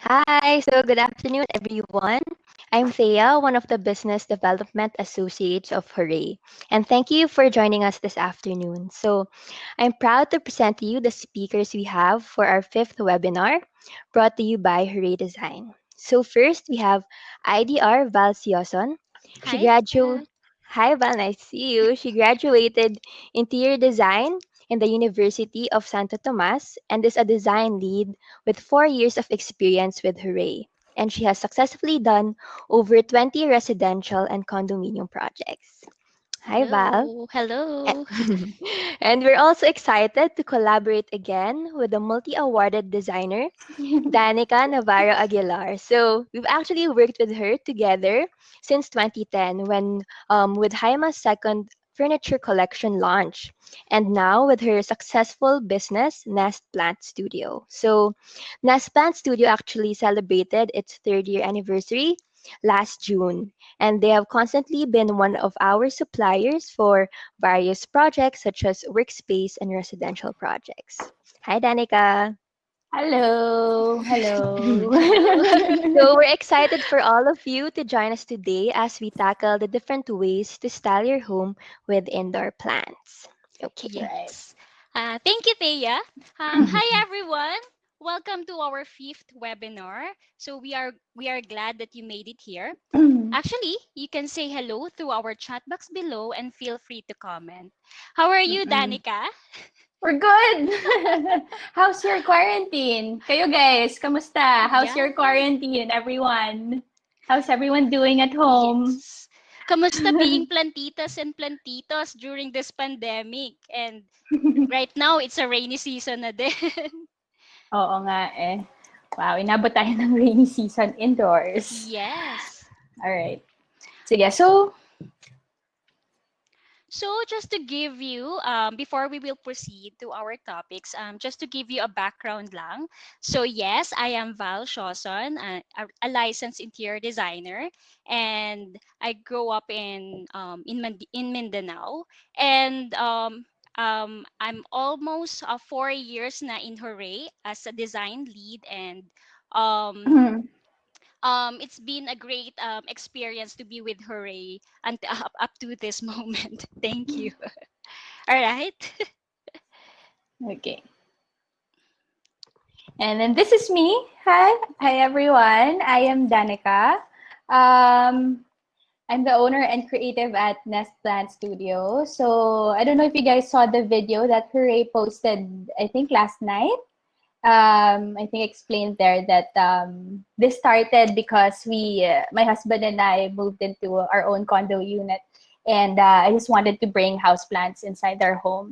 Hi, so good afternoon, everyone. I'm Thea, one of the Business Development Associates of Hurray, and thank you for joining us this afternoon. I'm proud to present to you the speakers we have for our fifth webinar brought to you by Hurray Design. First, we have IDR Val Sioson. She Hi graduated. there. Hi, Val, nice to see you. She graduated interior design in the University of Santo Tomas and is a design lead with 4 years of experience with Hooray. And she has successfully done over 20 residential and condominium projects. Hi, Val. Hello. Hello. And we're also excited to collaborate again with the multi awarded designer, Danika Navarro-Aguilar. So we've actually worked with her together since 2010 when with Haima's second furniture collection launch, and now with her successful business Nest Plant Studio. So Nest Plant Studio actually celebrated its third year anniversary last June, and they have constantly been one of our suppliers for various projects such as workspace and residential projects. Hi, Danica. Hello, hello. Hello. So we're excited for all of you to join us today as we tackle the different ways to style your home with indoor plants. Okay. Right. Yes. Thank you, Thea. Hi, everyone. Welcome to our fifth webinar. So we are glad that you made it here. Actually, you can say hello through our chat box below and feel free to comment. How are you, Mm-mm. Danica? We're good. How's your quarantine? Kayo guys, kamusta? How's Yeah. your quarantine, everyone? How's everyone doing at home? Yes. Kamusta being plantitas and plantitos during this pandemic? And right now, it's a rainy season na din. Oo nga eh. Wow, inabot tayo ng rainy season indoors. Yes. Alright. Sige, so, So just to give you, before we will proceed to our topics, just to give you a background lang. So yes, I am Val Shoson, a licensed interior designer, and I grew up in Mindanao, and I'm almost 4 years na in Hooray as a design lead, and um, it's been a great experience to be with Hooray and up to this moment. Thank you. All right. okay. And then this is me. Hi everyone. I am Danica. Um, I'm the owner and creative at Nest Plant Studio. So I don't know if you guys saw the video that Hooray posted, I think last night. I think explained there that this started because my husband and I moved into our own condo unit, and I just wanted to bring houseplants inside our home,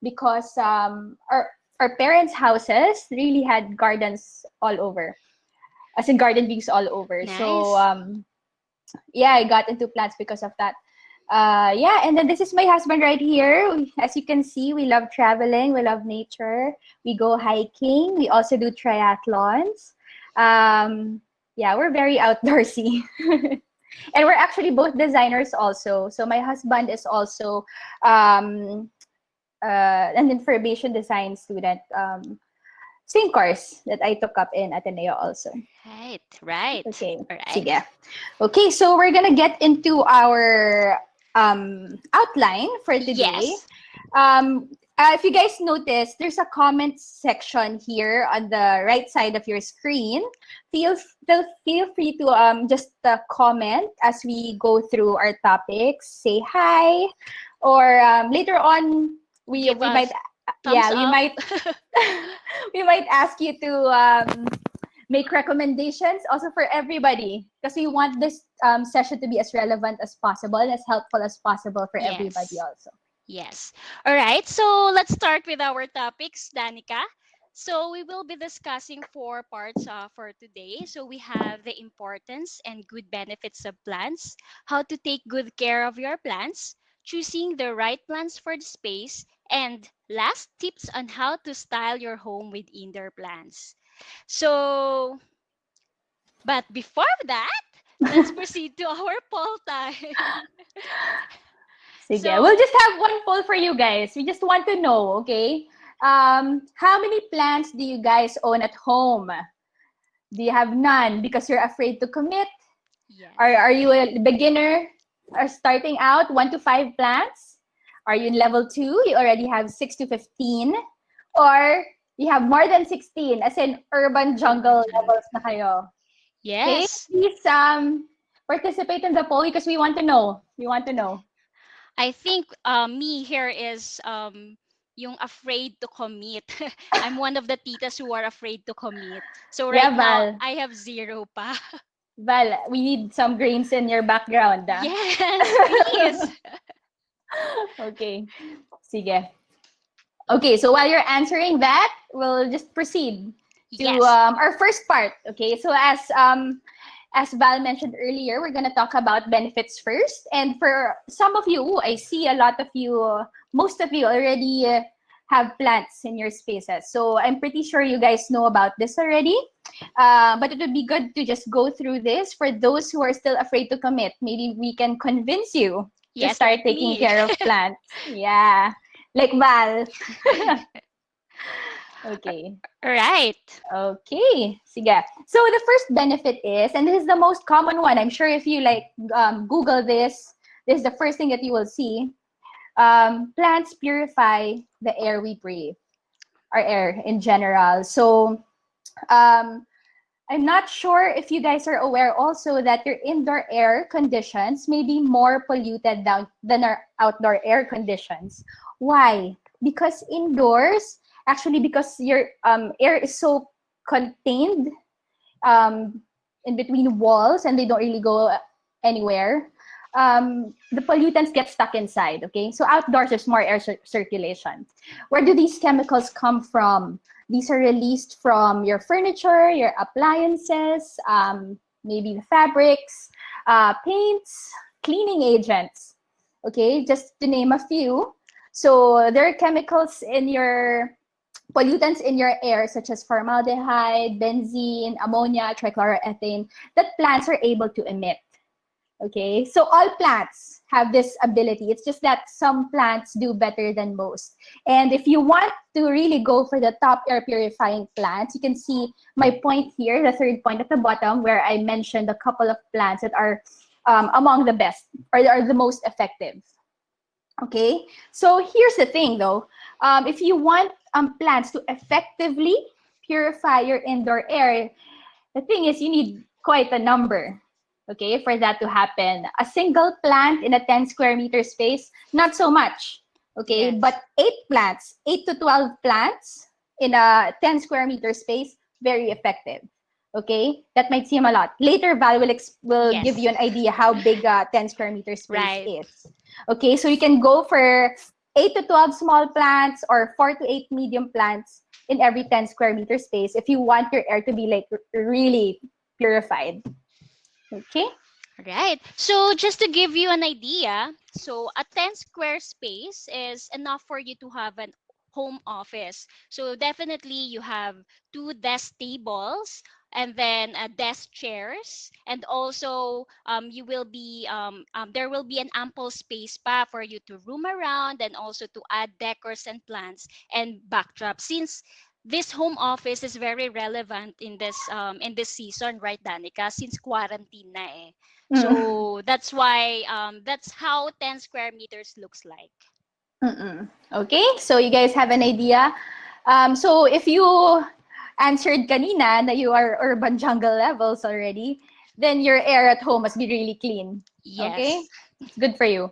because our parents' houses really had gardens all over, as in garden views all over. So Nice. yeah, I got into plants because of that. Yeah, and then this is my husband right here. As you can see, we love traveling, we love nature, we go hiking, we also do triathlons. Yeah, we're very outdoorsy. And we're actually both designers also. So my husband is also um, an information design student. Same course that I took up in Ateneo also. Right. Right. Okay, All right. sige. Okay, so we're gonna get into our outline for today. Yes. If you guys notice, there's a comment section here on the right side of your screen. Feel free to just comment as we go through our topics. Say hi, or later on Give we a might thumbs we up. might we might ask you to make recommendations also for everybody, because we want this session to be as relevant as possible and as helpful as possible for everybody Yes. also. Yes. All right. So let's start with our topics, Danica. So we will be discussing four parts for today. So we have the importance and good benefits of plants, how to take good care of your plants, choosing the right plants for the space, and last tips on how to style your home with indoor plants. So, but before that, let's proceed to our poll time. Sige, we'll So, just have one poll for you guys. We just want to know, okay? How many plants do you guys own at home? Do you have none because you're afraid to commit? Yes. Are you a beginner or starting out 1 to 5 plants? Are you in level 2? You already have 6 to 15? Or you have more than 16, as in urban Urban jungle jungle. levels na kayo? Okay, Yes. please participate in the poll because we want to know. We want to know. I think me here is yung afraid to commit. I'm one of the titas who are afraid to commit. So right Yeah, now Val. I have zero pa. Val, we need some grains in your background. Ah. Yes, please. Okay. Sige. Okay, so while you're answering that, we'll just proceed to Yes. our first part. Okay, so as Val mentioned earlier, we're gonna talk about benefits first. And for some of you, I see a lot of you, most of you already have plants in your spaces. So I'm pretty sure you guys know about this already. But it would be good to just go through this for those who are still afraid to commit. Maybe we can convince you to Yes, start like taking me. care of plants. Yeah, like Val. Okay. Right. Okay. Sige. So the first benefit is, and this is the most common one. I'm sure if you like Google this, this is the first thing that you will see. Plants purify the air we breathe, our air in general. So um, I'm not sure if you guys are aware also that your indoor air conditions may be more polluted than our outdoor air conditions. Why? Because indoors, actually, because your air is so contained um, in between walls and they don't really go anywhere, the pollutants get stuck inside. Okay, so outdoors there's more air circulation. Where do these chemicals come from? These are released from your furniture, your appliances, maybe the fabrics, paints, cleaning agents. Okay, just to name a few. So there are chemicals in your pollutants in your air, such as formaldehyde, benzene, ammonia, trichloroethane, that plants are able to emit. Okay, so all plants have this ability. It's just that some plants do better than most. And if you want to really go for the top air purifying plants, you can see my point here, the third point at the bottom, where I mentioned a couple of plants that are among the best or are the most effective. Okay, so here's the thing though. If you want plants to effectively purify your indoor air, the thing is you need quite a number, okay, for that to happen. A single plant in a 10 square meter space, not so much, okay, Yes. but 8 plants, 8 to 12 plants in a 10 square meter space, very effective. Okay, that might seem a lot. Later, Val will give Yes. you an idea how big a 10 square meter space Right. is. Okay, so you can go for 8 to 12 small plants or 4 to 8 medium plants in every 10 square meter space if you want your air to be like really purified. Okay? Right. So just to give you an idea, so a 10 square space is enough for you to have an home office. So definitely you have two desk tables and then desk chairs, and also you will be there will be an ample space pa for you to roam around and also to add decors and plants and backdrop, since this home office is very relevant in this season, right, Danica, since quarantine na eh. Mm. So that's why that's how 10 square meters looks like. Mm-mm. Okay, so you guys have an idea. So if you answered kanina that you are urban jungle levels already, then your air at home must be really clean. Okay? Yes. It's good for you.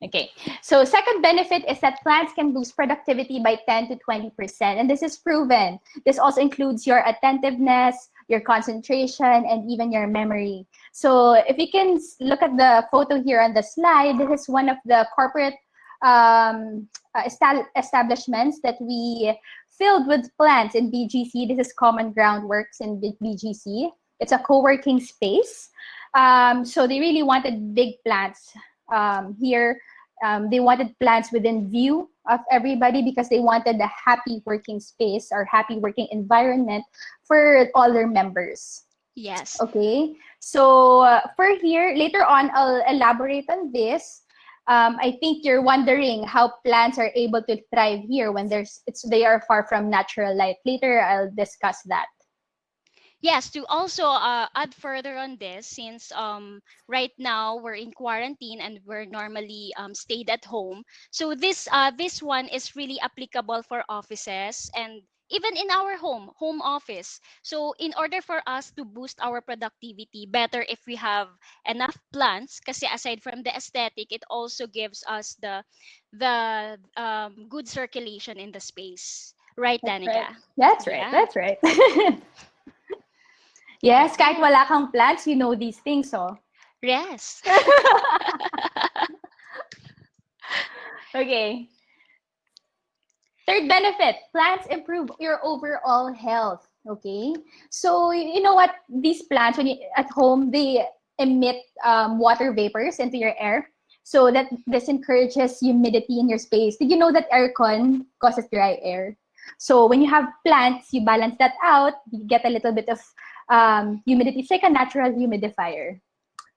Okay, so second benefit is that plants can boost productivity by 10 to 20%. And this is proven. This also includes your attentiveness, your concentration, and even your memory. So if you can look at the photo here on the slide, this is one of the corporate establishments that we filled with plants in BGC. This is Common Ground Works in BGC. It's a co-working space. So they really wanted big plants here. They wanted plants within view of everybody because they wanted a happy working space or happy working environment for all their members. Yes. Okay, so for here, later on, I'll elaborate on this. I think you're wondering how plants are able to thrive here when they are far from natural light. Later, I'll discuss that. yes, to also add further on this, since right now we're in quarantine and we're normally stayed at home, so this one is really applicable for offices and even in our home office. So in order for us to boost our productivity, better if we have enough plants, kasi aside from the aesthetic, it also gives us the good circulation in the space, right, That's right. Danica? That's right. Yeah. That's right. Yes, kahit Yeah. wala kang plants, you know these things, oh. Yes. Okay. Third benefit, plants improve your overall health. Okay. So, you know what? These plants, when you at home, they emit water vapors into your air. So that this encourages humidity in your space. Did you know that aircon causes dry air? So when you have plants, you balance that out. You get a little bit of humidity. It's like a natural humidifier.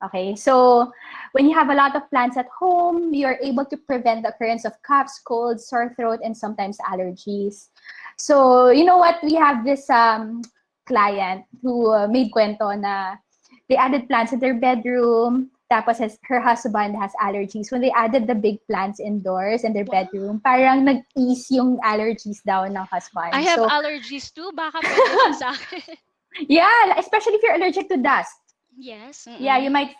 Okay, so when you have a lot of plants at home, you're able to prevent the occurrence of coughs, colds, sore throat, and sometimes allergies. So, you know what? We have this client who made kwento na they added plants in their bedroom. Tapos her husband has allergies. When they added the big plants indoors in their Wow. bedroom, parang nag-ease yung allergies daw ng I husband. have So, allergies too. Baka pwede siya sa akin. yeah, especially if you're allergic to dust. Yes. Yeah, you Mm-mm. might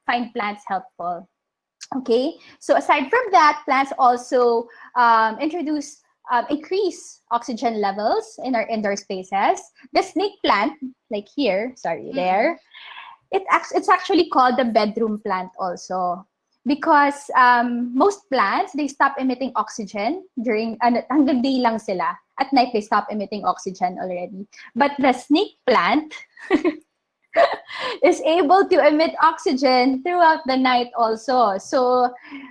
find plants helpful. Okay, so aside from that, plants also introduce increase oxygen levels in our indoor spaces. The snake plant, like here, sorry, Mm-mm. there, it's actually called the bedroom plant also because most plants they stop emitting oxygen during hanggang day lang sila. At night they stop emitting oxygen already. But the snake plant is able to emit oxygen throughout the night also. So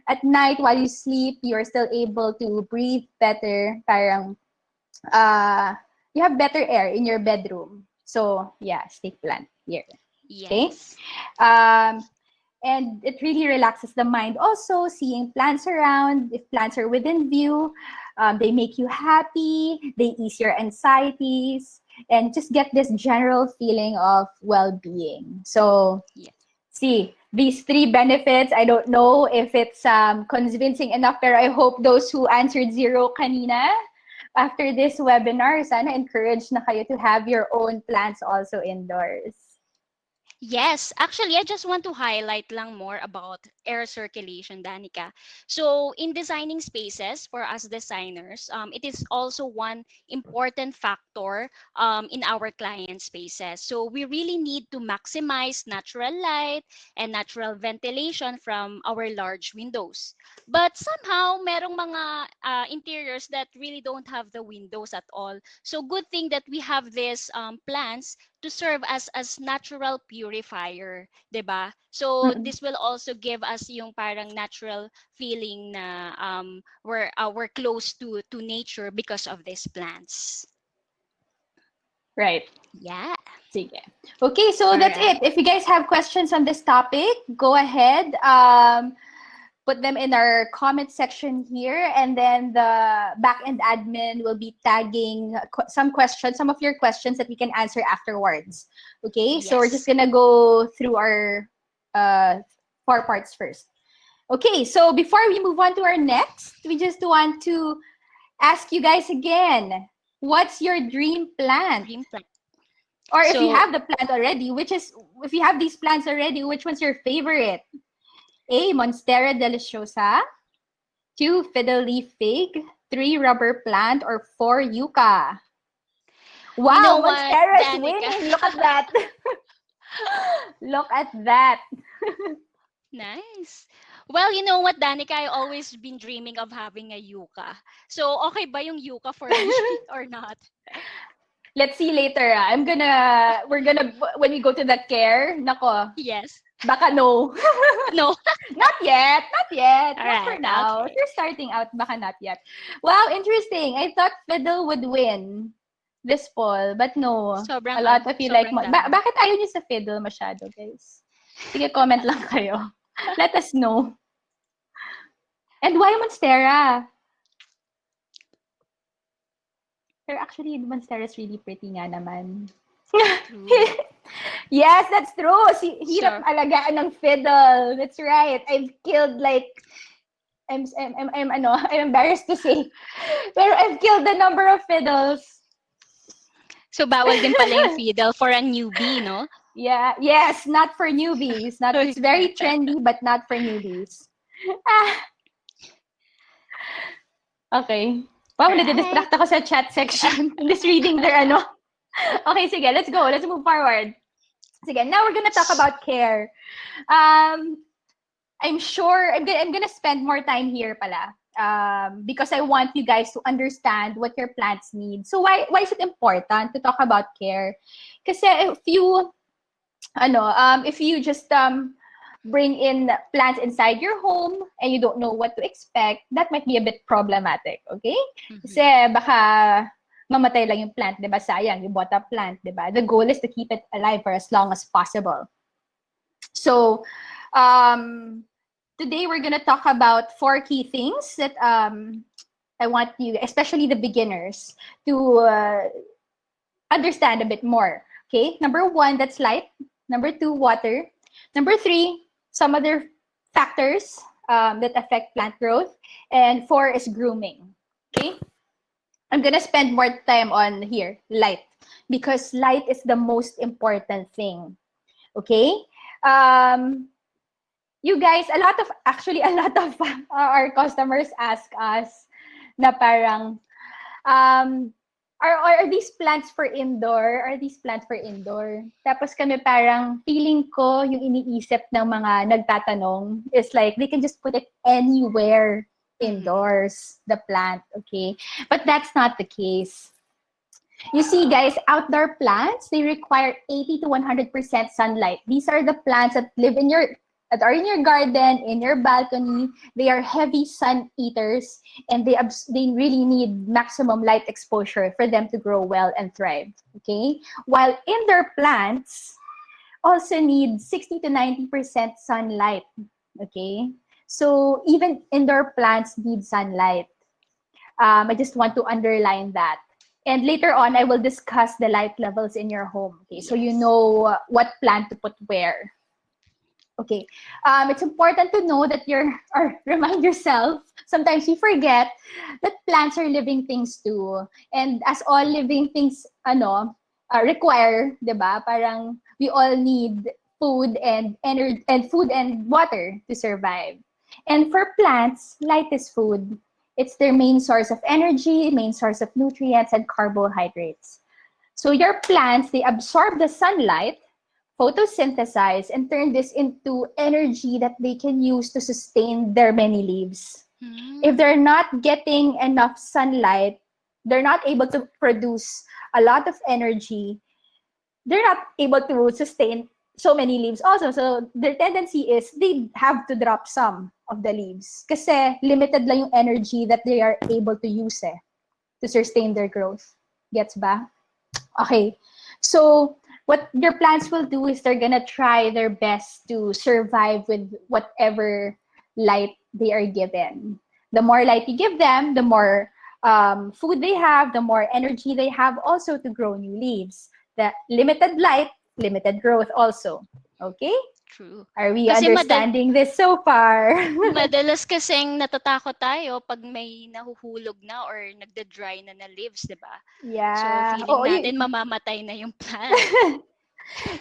at night while you sleep, you're still able to breathe better. Parang you have better air in your bedroom. So yeah, snake plant here. Okay. Yes. Um, and it really relaxes the mind also seeing plants around. If plants are within view, they make you happy, they ease your anxieties, and just get this general feeling of well-being. So Yeah. see these three benefits. I don't know if it's convincing enough, but I hope those who answered zero kanina after this webinar, sana encourage na kayo to have your own plants also indoors. Yes, actually, I just want to highlight lang more about air circulation, Danica. So, in designing spaces for us designers, it is also one important factor in our client spaces. So, we really need to maximize natural light and natural ventilation from our large windows. But somehow, merong mga interiors that really don't have the windows at all. So, good thing that we have these plants to serve as natural purifier, 'di ba? So Mm-mm. this will also give us yung parang natural feeling na we're close to nature because of these plants. Right. Yeah. Sige. Okay, so All that's right. it. If you guys have questions on this topic, go ahead. Put them in our comment section here, and then the backend admin will be tagging some questions, some of your questions that we can answer afterwards. Okay, so we're just Yes. gonna go through our uh, 4 parts first. Okay, so before we move on to our next, we just want to ask you guys again, what's your dream plant? Dream plant. Or if you So have the plant already, if you have these plants already, which one's your favorite? A, Monstera deliciosa. 2, fiddle leaf fig. 3, rubber plant. Or 4, yucca. you know Wow, what, Monstera is Danica? winning. Look at that. Look at that. Nice. Well, you know what, Danica, I always been dreaming of having a yucca. So okay ba yung yucca for me or not? Let's see later. We're gonna, when we go to the care, nako, Yes. baka no. No. Not yet, not yet, All not for right. now. If Okay. you're starting out, baka not yet. Wow, interesting. I thought fiddle would win this poll, but no. A lot of you like Sobrang dami. bakit ayaw niyo sa fiddle masyado, guys? Sige, comment lang kayo. Let us know. And why Monstera? Pero actually, Monstera is really pretty nga naman. True. Yes, that's true. Hirap So, alagaan ng fiddle. That's right. I've killed like I'm embarrassed to say. Pero I've killed the number of fiddles. so bawal din pala yung fiddle for a newbie, no? Yeah, yes, not for newbies. Not Uy. it's very trendy but not for newbies. Ah, okay. Wow, Right. nadidistract ako sa chat section. I'm just reading their ano. Okay, sige, let's go. Let's move forward. Sige, now we're gonna talk about care. Um, I'm sure I'm gonna spend more time here pala. Because I want you guys to understand what your plants need. So why is it important to talk about care? Kasi if you just bring in plants inside your home and you don't know what to expect, that might be a bit problematic, okay? Kasi Mhm. baka mamatay lang yung plant, 'di ba? Sayang, you bought a plant, 'di ba? The goal is to keep it alive for as long as possible. So, um, today we're gonna talk about 4 key things that I want you, especially the beginners, to understand a bit more. Okay, number 1, that's light. Number 2, water. Number 3, some other factors that affect plant growth. And 4 is grooming. Okay, I'm gonna spend more time on here, light, because light is the most important thing. Okay, um, you guys, a lot of our customers ask us na parang, um, are these plants for indoor? Are these plants for indoor? Tapos kami parang, feeling ko, yung iniisip ng mga nagtatanong is like, they can just put it anywhere Mhm. indoors, the plant, okay? But that's not the case. You see, guys, outdoor plants, they require 80 to 100% sunlight. These are the plants that are in your garden, in your balcony. They are heavy sun eaters, and they really need maximum light exposure for them to grow well and thrive. Okay, while indoor plants also need 60 to 90% sunlight. Okay, so even indoor plants need sunlight. I just want to underline that. And later on, I will discuss the light levels in your home. Okay, so you Yes. know what plant to put where. Okay, it's important to know that or remind yourself, sometimes you forget that plants are living things too. And as all living things, require, di ba? Parang we all need food and energy and food and water to survive. And for plants, light is food. It's their main source of energy, main source of nutrients and carbohydrates. So your plants, they absorb the sunlight, photosynthesize, and turn this into energy that they can use to sustain their many leaves. If Mm. they're not getting enough sunlight, they're not able to produce a lot of energy. They're not able to sustain so many leaves also. So their tendency is they have to drop some of the leaves kasi limited lang yung energy that they are able to use to sustain their growth. Gets ba? Okay. So what your plants will do is they're gonna try their best to survive with whatever light they are given. The more light you give them, the more food they have, the more energy they have also to grow new leaves. The limited light, limited growth also. Okay? True. Are we Kasi understanding this so far? madalas kasing natatakot tayo pag may nahuhulog na or nagda-dry na leaves, 'di ba? So Yeah. feeling Oh, natin mamamatay na yung plant.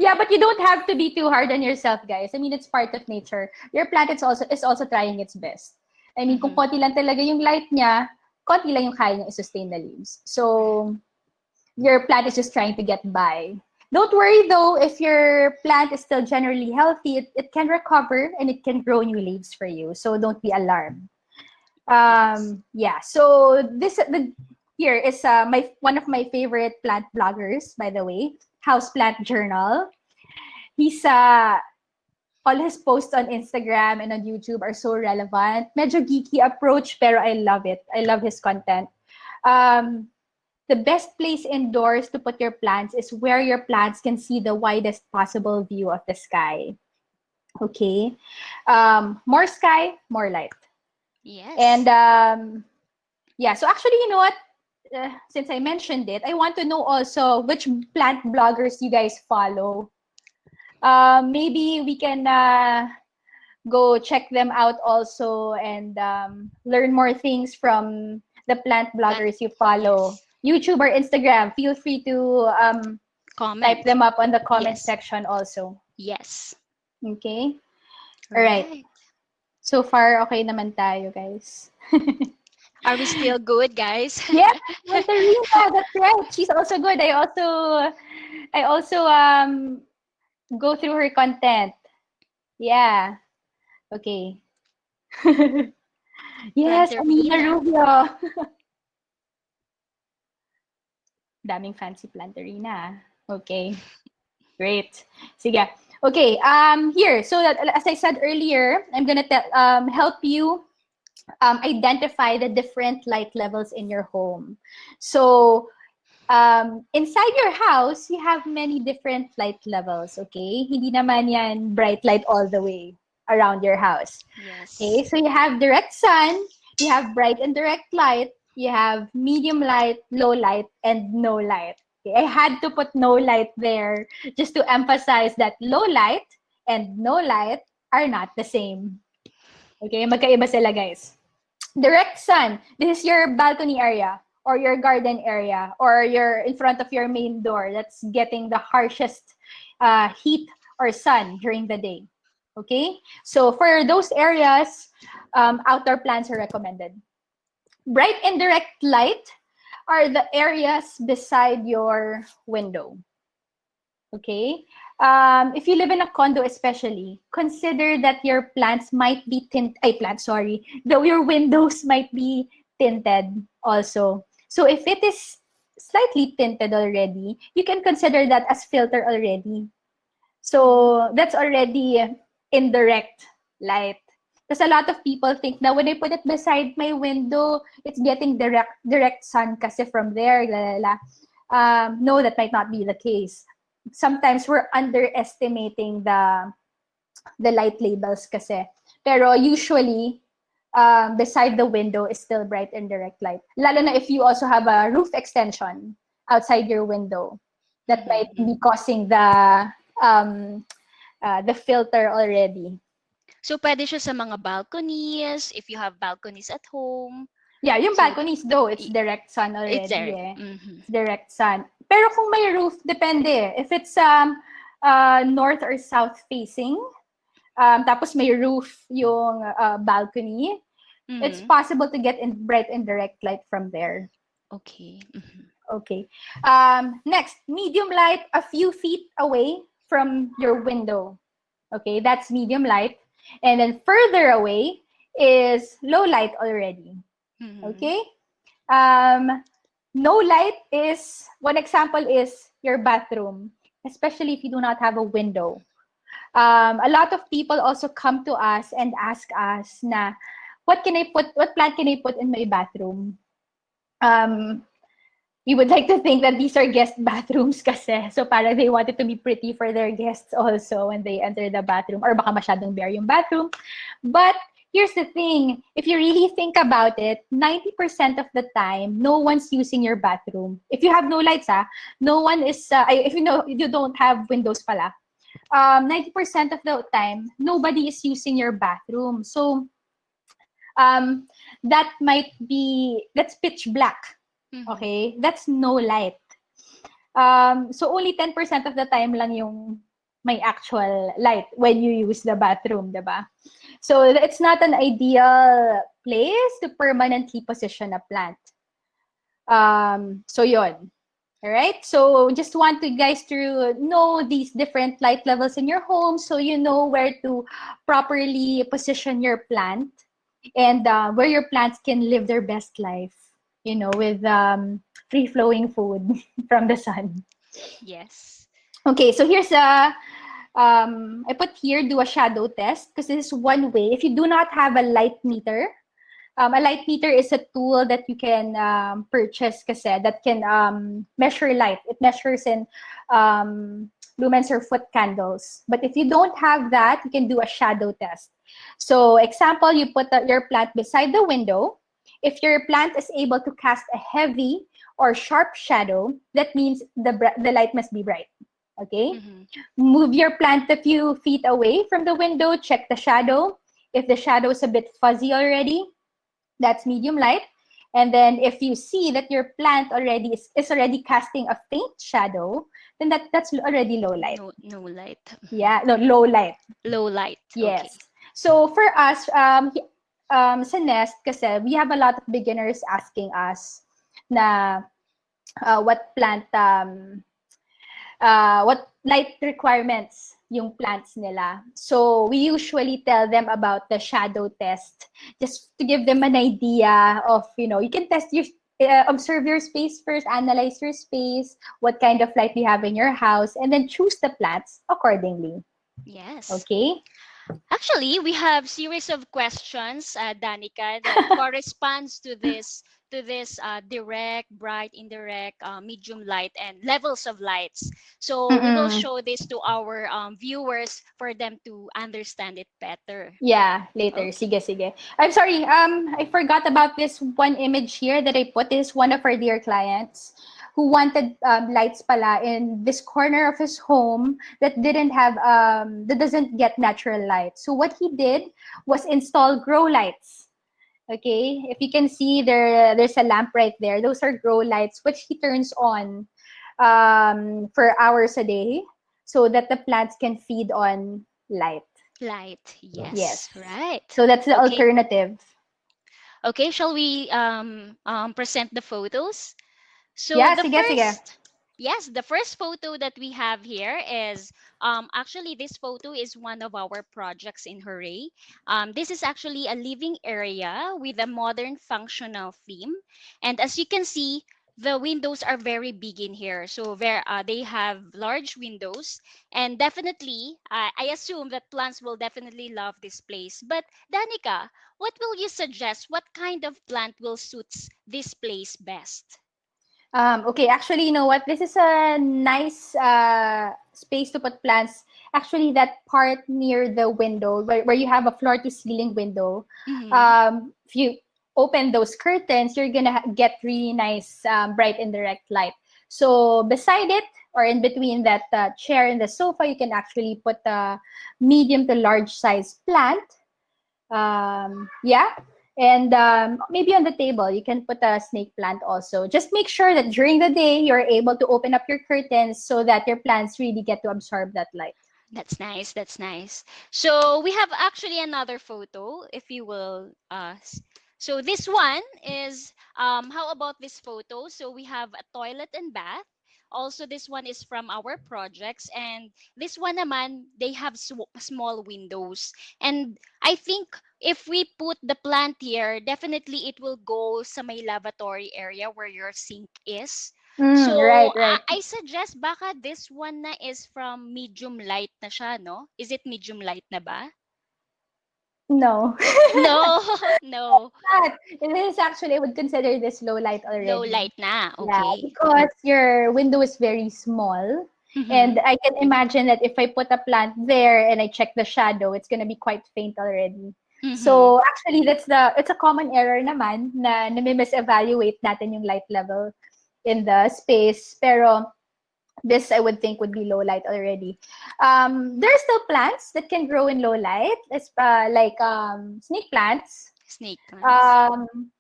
yeah, but you don't have to be too hard on yourself, guys. I mean, it's part of nature. Your plant is also trying its best. I mean, kung Mhm. konti lang talaga yung light niya, konti lang yung kaya niya i-sustain the leaves. Right. So, your plant is just trying to get by. Don't worry though, if your plant is still generally healthy, it can recover and it can grow new leaves for you. So don't be alarmed. Yes. Yeah, so here is my one of my favorite plant bloggers, by the way, Houseplant Journal. He's all his posts on Instagram and on YouTube are so relevant. Medyo geeky approach, pero I love it. I love his content. Um, the best place indoors to put your plants is where your plants can see the widest possible view of the sky. Okay. More sky, more light. And Yes. yeah, so actually, you know what? since I mentioned it, I want to know also which plant bloggers you guys follow. Maybe we can go check them out also and learn more things from the plant Plant. bloggers you follow. Yes. YouTube or Instagram, feel free to type Comment. them up on the comment Yes. section also. Yes. Okay? All right. Right. So far, okay naman tayo, guys. Are we still good, guys? Yeah, Katarina, that's right. She's also good. I also go through her content. Yeah. Okay. Yes, Amina Planterina. Rubio. Daming fancy planterina. Okay. Great. Sige. Okay, here. So that, as I said earlier, I'm gonna help you identify the different light levels in your home. So inside your house, you have many different light levels, okay? Hindi naman yan bright light all the way around your house. Yes. Okay, so you have direct sun, you have bright and direct light, you have medium light, low light, and no light. Okay, I had to put no light there just to emphasize that low light and no light are not the same. Okay, magkaiba sila, guys. Direct sun, this is your balcony area or your garden area or you're in front of your main door that's getting the harshest heat or sun during the day. Okay, so for those areas, outdoor plants are recommended. Bright and direct light are the areas beside your window. Okay. If you live in a condo, especially, consider that your plants might be though your windows might be tinted also. So if it is slightly tinted already, you can consider that as filter already. So that's already indirect light. Because a lot of people think that when I put it beside my window, it's getting direct sun kasi from there. La, la, la. No, that might not be the case. Sometimes we're underestimating the light labels kasi. Pero usually, beside the window is still bright and direct light. Lalo na if you also have a roof extension outside your window, that might Mhm. be causing the filter already. So, pwede siya sa mga balconies, if you have balconies at home. Yeah, yung So, balconies though, it's i- direct sun it's already there. eh. Mhm. It's direct sun. Pero kung may roof, depende eh. If it's north or south facing, tapos may roof yung balcony, it's Mhm. possible to get in bright and direct light from there. Okay. Mhm. Okay. Next, medium light a few feet away from your window. Okay, that's medium light. And then further away is low light already. Mhm. Okay. No light is, one example is your bathroom, especially if you do not have a window. A lot of people also come to us and ask us na, what plant can I put in my bathroom? Um, we would like to think that these are guest bathrooms kasi. So para they want it to be pretty for their guests also when they enter the bathroom. Or baka masyadong bare yung bathroom. But here's the thing. If you really think about it, 90% of the time, no one's using your bathroom. If you have no lights, no one is, if you know, you don't have windows pala. 90% of the time, nobody is using your bathroom. So um, that's pitch black. Mhm. Okay? That's no light. So only 10% of the time lang yung may actual light when you use the bathroom, diba? So it's not an ideal place to permanently position a plant. So yon. All right. So just want you guys to know these different light levels in your home, so you know where to properly position your plant and where your plants can live their best life. You know, with free flowing food from the sun. Yes. Okay, so here's I put here do a shadow test because this is one way. If you do not have a light meter is a tool that you can purchase kasi that can measure light. It measures in lumens or foot candles. But if you don't have that, you can do a shadow test. So example, you put your plant beside the window. If your plant is able to cast a heavy or sharp shadow, that means the light must be bright. Okay? Mm-hmm. Move your plant a few feet away from the window, check the shadow. If the shadow is a bit fuzzy already, that's medium light. And then if you see that your plant already is already casting a faint shadow, then that's already low light. No light. Yeah, no, low light. Low light. Okay. Yes. So for us, sa Nest, kasi we have a lot of beginners asking us na what plant what light requirements yung plants nila. So we usually tell them about the shadow test, just to give them an idea of, you can test your, observe your space first, analyze your space, what kind of light you have in your house, and then choose the plants accordingly. Yes. Okay? Actually, we have series of questions, Danica, that corresponds to this direct, bright, indirect, medium light, and levels of lights. So we will Mm-mm. show this to our viewers for them to understand it better. Yeah, later. Okay. Sige, sige. I'm sorry. I forgot about this one image here that I put. This is one of our dear clients who wanted lights pala in this corner of his home that didn't have that doesn't get natural light. So what he did was install grow lights. Okay, if you can see there's a lamp right there. Those are grow lights which he turns on for hours a day so that the plants can feed on light. Light. Yes. Yes. Right. So that's the Okay. alternative. Okay. Shall we present the photos? So Yeah, the sige, sige. first, yes, the first photo that we have here is actually this photo is one of our projects in Hurray. This is actually a living area with a modern functional theme, and as you can see, the windows are very big in here. So they have large windows, and definitely, I assume that plants will definitely love this place. But Danica, what will you suggest? What kind of plant will suits this place best? Okay, actually, you know what? This is a nice space to put plants. Actually, that part near the window where you have a floor to ceiling window, Mm-hmm. if you open those curtains, you're gonna get really nice bright indirect light. So beside it or in between that chair and the sofa, you can actually put a medium to large size plant. Yeah, and maybe on the table you can put a snake plant also. Just make sure that during the day you're able to open up your curtains so that your plants really get to absorb that light. That's nice. That's nice. So we have actually another photo, if you will. So this one is how about this photo? So we have a toilet and bath. Also, this one is from our projects, and this one naman they have small windows. And I think if we put the plant here, definitely it will go sa may lavatory area where your sink is. Right, So, right. I suggest baka this one na is from medium light na siya, no? Is it medium light na ba? No. No, no. But it is actually, I would consider this low light Low already. light na. Yeah, Okay. because your window is very small. Mm-hmm. And I can imagine that if I put a plant there and I check the shadow, it's gonna be quite faint already. Mm-hmm. So actually, it's a common error naman na nami-misevaluate natin yung light level in the space. Pero this I would think would be low light already. There are still plants that can grow in low light, like snake plants. Snake plants. Um,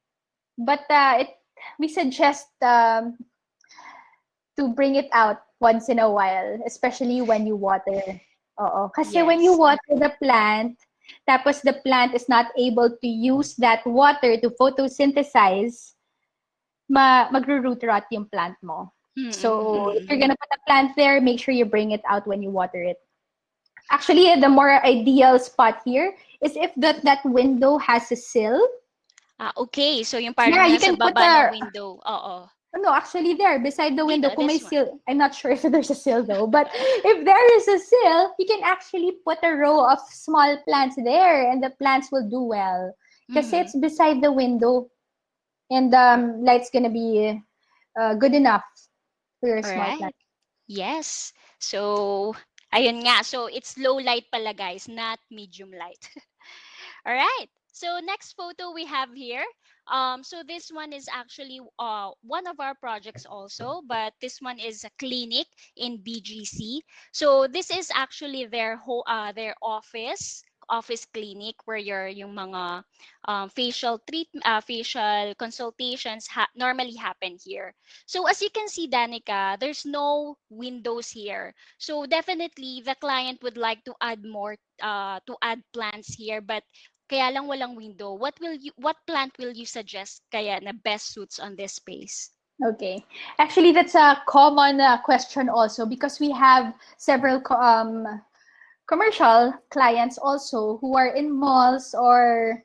but we suggest to bring it out once in a while, especially when you water. Oo. Kasi when you Yes. water the plant, tapos the plant is not able to use that water to photosynthesize, magro-root rot yung plant mo. So if Mm-hmm. you're gonna put a plant there, make sure you bring it out when you water it. Actually, the more ideal spot here is if that window has a sill. Okay. So yung parang Yeah, you nasa can put baba ng a window. Oo. no, actually there, beside the window, Dito, kung may this one. sill, I'm not sure if there's a sill though, but if there is a sill, you can actually put a row of small plants there and the plants will do well. Because Mm-hmm. it's beside the window and light's gonna be good enough for your All small right. plant. Yes. So, ayun nga. So, it's low light pala, guys, not medium light. All right. So next photo we have here. So this one is actually one of our projects also, but this one is a clinic in BGC. So this is actually their office clinic where yung mga facial consultations normally happen here. So as you can see, Danica, there's no windows here. So definitely the client would like to add more to add plants here, but kaya lang walang window. What plant will you suggest kaya na best suits on this space? Okay. Actually, that's a common question also because we have several commercial clients also who are in malls or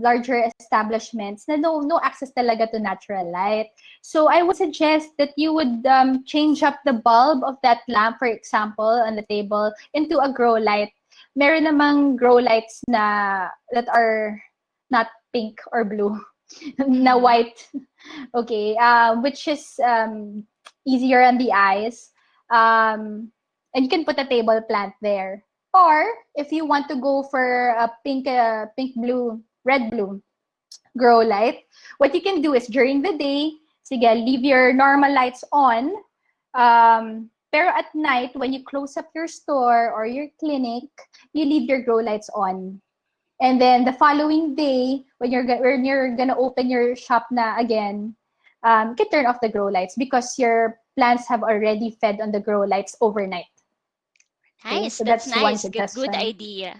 larger establishments na no access talaga to natural light. So I would suggest that you would change up the bulb of that lamp, for example, on the table into a grow light. Meron namang grow lights that are not pink or blue, na Mhm. white. Okay, which is easier on the eyes. And you can put a table plant there. Or if you want to go for a pink, blue, red, blue grow light, what you can do is during the day, sige, leave your normal lights on. Pero at night, when you close up your store or your clinic, you leave your grow lights on. And then the following day, when you're gonna open your shop na again, you can turn off the grow lights because your plants have already fed on the grow lights overnight. Okay, Nice. so That's that's one nice. Good suggestion. idea.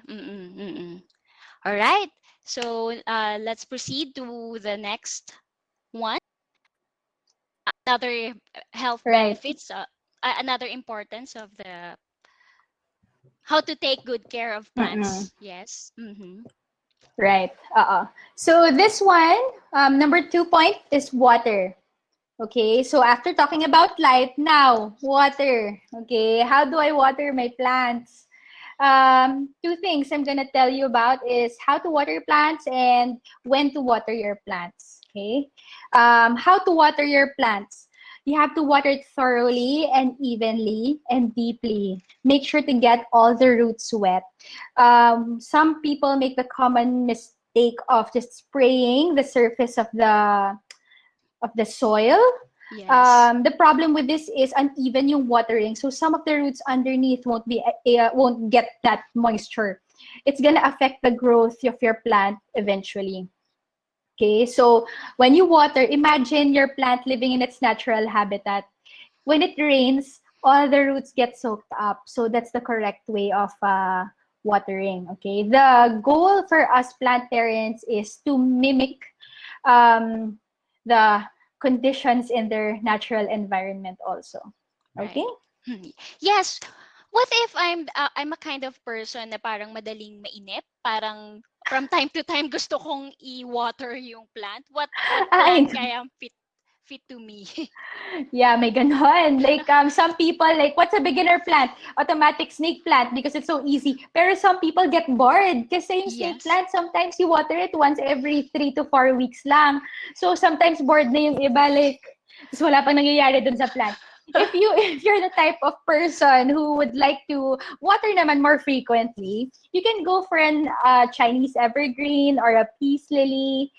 All right. So let's proceed to the next one. Another health Right. benefits, another importance of the how to take good care of Mm-mm. plants. Yes. Mm-hmm. Right. So this one, number 2 point is water. Okay, so after talking about light, now water. Okay, how do I water my plants? Two things I'm gonna tell you about is how to water plants and when to water your plants. Okay, how to water your plants. You have to water it thoroughly and evenly and deeply. Make sure to get all the roots wet. Some people make the common mistake of just spraying the surface of the soil. Yes. The problem with this is uneven yung watering. So some of the roots underneath won't get that moisture. It's gonna affect the growth of your plant eventually. Okay, so when you water, imagine your plant living in its natural habitat. When it rains, all the roots get soaked up. So that's the correct way of watering. Okay, the goal for us plant parents is to mimic um, the conditions in their natural environment also. Okay? Right. Yes. What if I'm a kind of person na parang madaling mainip? Parang from time to time gusto kong i-water yung plant. What I plant know. kaya fit to me? Yeah, may ganon. Like, some people, like, what's a beginner plant? Automatic snake plant because it's so easy. Pero some people get bored kasi yung snake Yes. plant, sometimes you water it once every 3 to 4 weeks lang. So, sometimes bored na yung iba, like, tapos wala pang nangyayari dun sa plant. If you're the type of person who would like to water naman more frequently, you can go for an Chinese evergreen or a peace lily.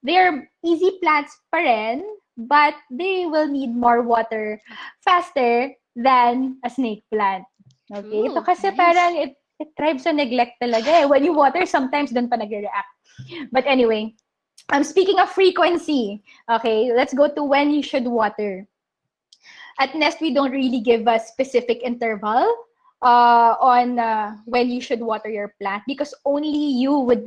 They're easy plants pa rin, but they will need more water faster than a snake plant. Okay? Ito True. kasi Nice. parang it thrives on neglect talaga eh. When you water, sometimes doon pa nagre-react. But anyway, speaking of frequency, okay, let's go to when you should water. At Nest, we don't really give a specific interval on when you should water your plant because only you will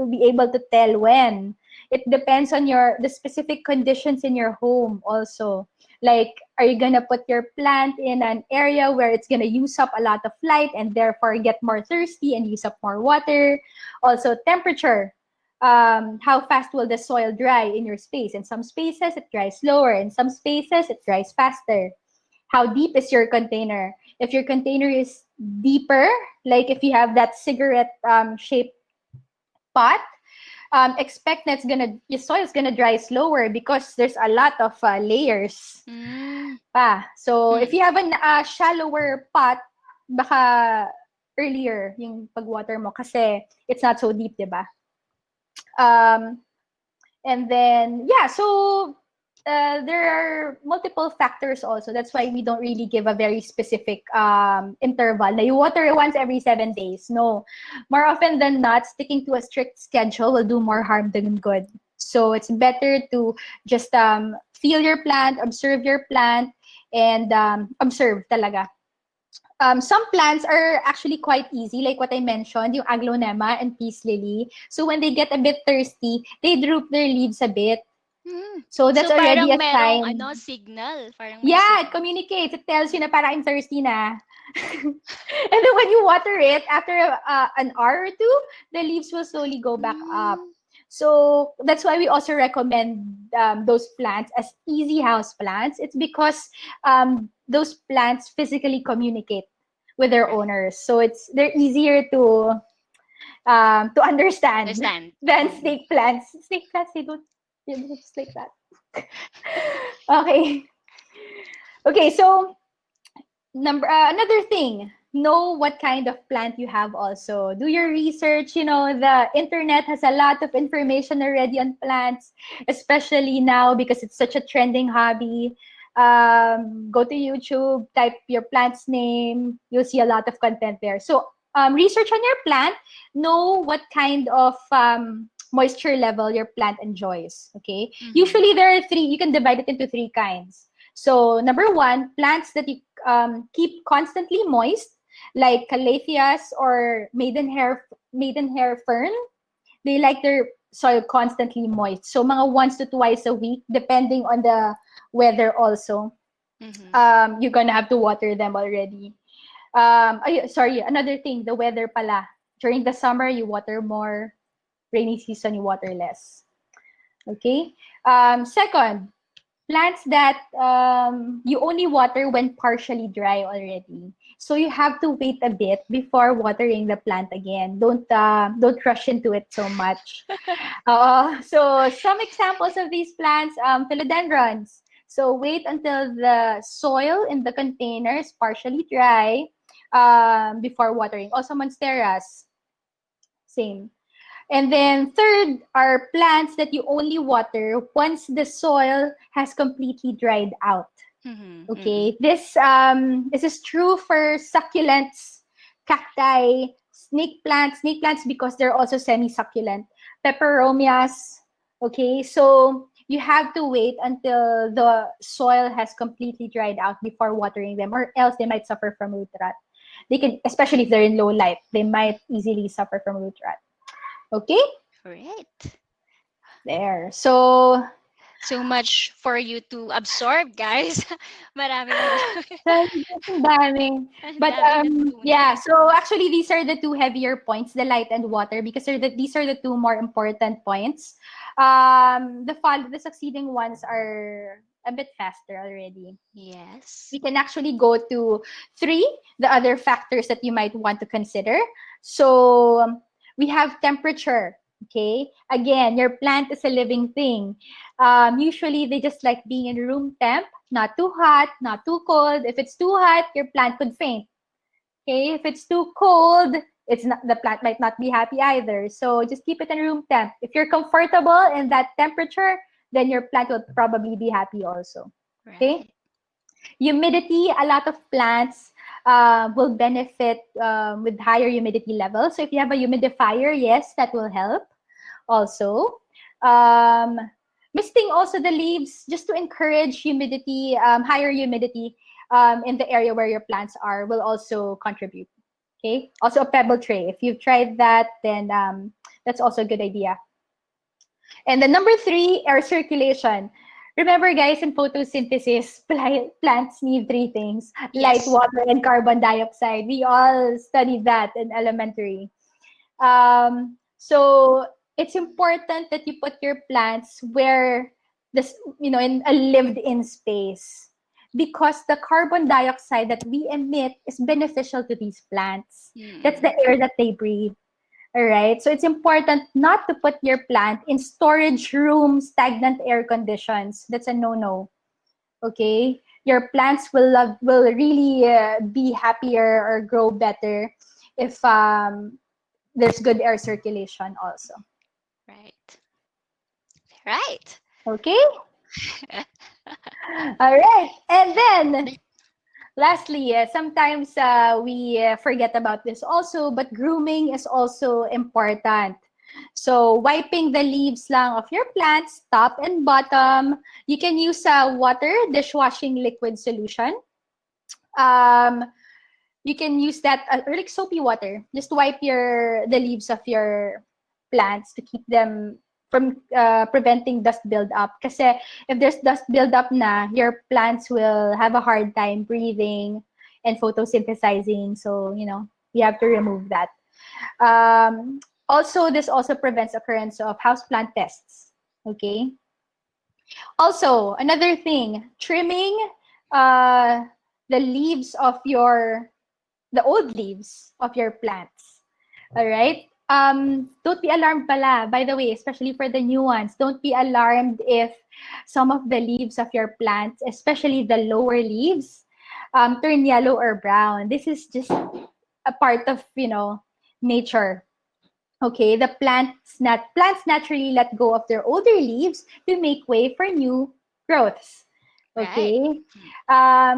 be able to tell when. It depends on the specific conditions in your home also. Like, are you gonna put your plant in an area where it's gonna use up a lot of light and therefore get more thirsty and use up more water? Also, temperature. How fast will the soil dry in your space? In some spaces, it dries slower. In some spaces, it dries faster. How deep is your container? If your container is deeper, like if you have that cigarette shaped pot, expect that your soil is gonna dry slower because there's a lot of layers Mm. pa. So if Hmm. you have a shallower pot, baka earlier yung pag-water mo kasi it's not so deep, diba? Um, and then, yeah, so there are multiple factors also. That's why we don't really give a very specific interval. Na you water it once every 7 days. No. More often than not, sticking to a strict schedule will do more harm than good. So it's better to just feel your plant, observe your plant, and observe talaga. Some plants are actually quite easy, like what I mentioned, yung aglonema and peace lily. So when they get a bit thirsty, they droop their leaves a bit. Hmm. So that's So already parang a merong sign. signal, parang may Yeah, it signal. communicates. It tells you na parang I'm thirsty na. And then when you water it, after an hour or two, the leaves will slowly go back up. Mm. So that's why we also recommend those plants as easy house plants. It's because those plants physically communicate with their Right. owners. So they're easier to understand Understand. than Mm. snake plants. Snake plants, they don't just like that. Okay. Okay, so another thing, know what kind of plant you have also. Do your research. The internet has a lot of information already on plants, especially now because it's such a trending hobby. Go to YouTube, type your plant's name, you'll see a lot of content there. So research on your plant, know what kind of moisture level your plant enjoys. Okay, Mm-hmm. usually there are three. You can divide it into three kinds. So number one, plants that you keep constantly moist, like calatheas or maidenhair fern. They like their soil constantly moist. So mga once to twice a week, depending on the weather also. Mm-hmm. You're gonna have to water them already. Sorry, another thing, the weather pala. During the summer, you water more. Rainy season, you water less. Okay? Second, plants that you only water when partially dry already. So you have to wait a bit before watering the plant again. Don't rush into it so much. So some examples of these plants, philodendrons. So wait until the soil in the container is partially dry before watering. Also monsteras, same. And then third are plants that you only water once the soil has completely dried out. Mm-hmm. Mm-hmm. Okay, this is true for succulents, cacti, snake plants because they're also semi-succulent, peperomias. Okay, so you have to wait until the soil has completely dried out before watering them, or else they might suffer from root rot. They can, especially if they're in low light, they might easily suffer from root rot. Okay, Right. there. So So much for you to absorb, guys. Maraming marami. ang dami. Ang But daming yeah, natutunan. so actually these are the two heavier points, the light and water, because these are the two more important points. The succeeding ones are a bit faster already. Yes. We can actually go to three, the other factors that you might want to consider. So we have temperature. Okay, again, your plant is a living thing. Usually they just like being in room temp, not too hot, not too cold. If it's too hot, your plant could faint. Okay, if it's too cold, the plant might not be happy either. So just keep it in room temp. If you're comfortable in that temperature, then your plant will probably be happy also. Okay. Right. Humidity, a lot of plants will benefit with higher humidity levels. So if you have a humidifier, yes, that will help also. Um, Misting also the leaves just to encourage humidity, higher humidity in the area where your plants are will also contribute. Okay. Also a pebble tray. If you've tried that, then that's also a good idea. And the number three, air circulation. Remember, guys, in photosynthesis, plants need three things: light, Yes. water, and carbon dioxide. We all studied that in elementary. So it's important that you put your plants where in a lived-in space, because the carbon dioxide that we emit is beneficial to these plants. That's the Mm-mm. air that they breathe. All right. So it's important not to put your plant in storage room, stagnant air conditions. That's a no-no. Okay. Your plants will really be happier or grow better if there's good air circulation also. Right. Right. Okay? All right. And then lastly, sometimes we forget about this also, but grooming is also important. So wiping the leaves lang of your plants, top and bottom. You can use water, dishwashing liquid solution. Um, you can use that or like soapy water. Just wipe the leaves of your plants to keep them from preventing dust build-up. Kasi if there's dust build-up na, your plants will have a hard time breathing and photosynthesizing. So, you have to remove that. Also, this also prevents occurrence of houseplant pests. Okay. Also, another thing, trimming uh, the leaves of the old leaves of your plants. All right. Don't be alarmed pala, by the way, especially for the new ones. Don't be alarmed if some of the leaves of your plants, especially the lower leaves, turn yellow or brown. This is just a part of, nature. Okay, the plants naturally let go of their older leaves to make way for new growths. Right. Okay,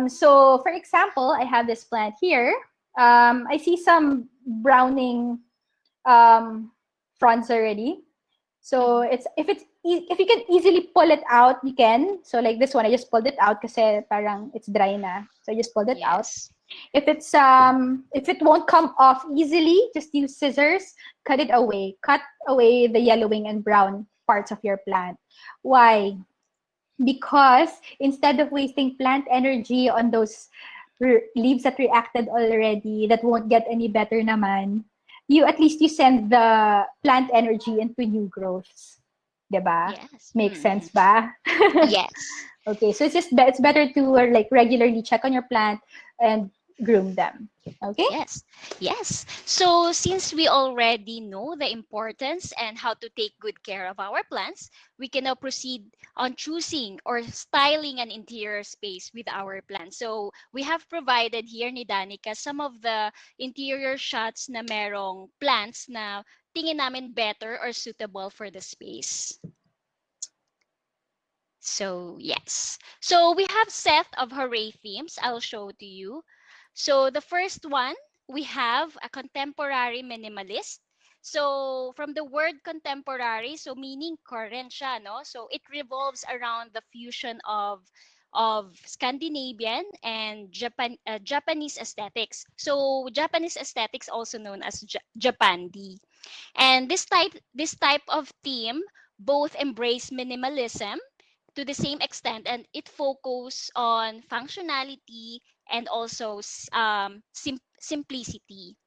so for example, I have this plant here. I see some browning fronds already. So Mhm. if you can easily pull it out, you can. So like this one, I just pulled it out kasi parang it's dry na. So I just pulled it out. Yes. If it won't come off easily, just use scissors, cut it away. Cut away the yellowing and brown parts of your plant. Why? Because instead of wasting plant energy on those leaves that reacted already that won't get any better naman, you send the plant energy into new growths. 'Di ba? Yes. Makes sense Mhm. ba? Yes. Okay, so it's better to like regularly check on your plant and groom them. Okay? Yes, yes. So, since we already know the importance and how to take good care of our plants, we can now proceed on choosing or styling an interior space with our plants. So, we have provided here ni Danica some of the interior shots na merong plants na tingin namin better or suitable for the space. So, yes. So, we have set of Hurray themes I'll show to you. So, the first one, we have a contemporary minimalist. So, from the word contemporary, so meaning current siya, no? So, it revolves around the fusion of Scandinavian and Japanese aesthetics. So, Japanese aesthetics also known as Japandi. And this type of theme both embrace minimalism to the same extent, and it focus on functionality and also simplicity.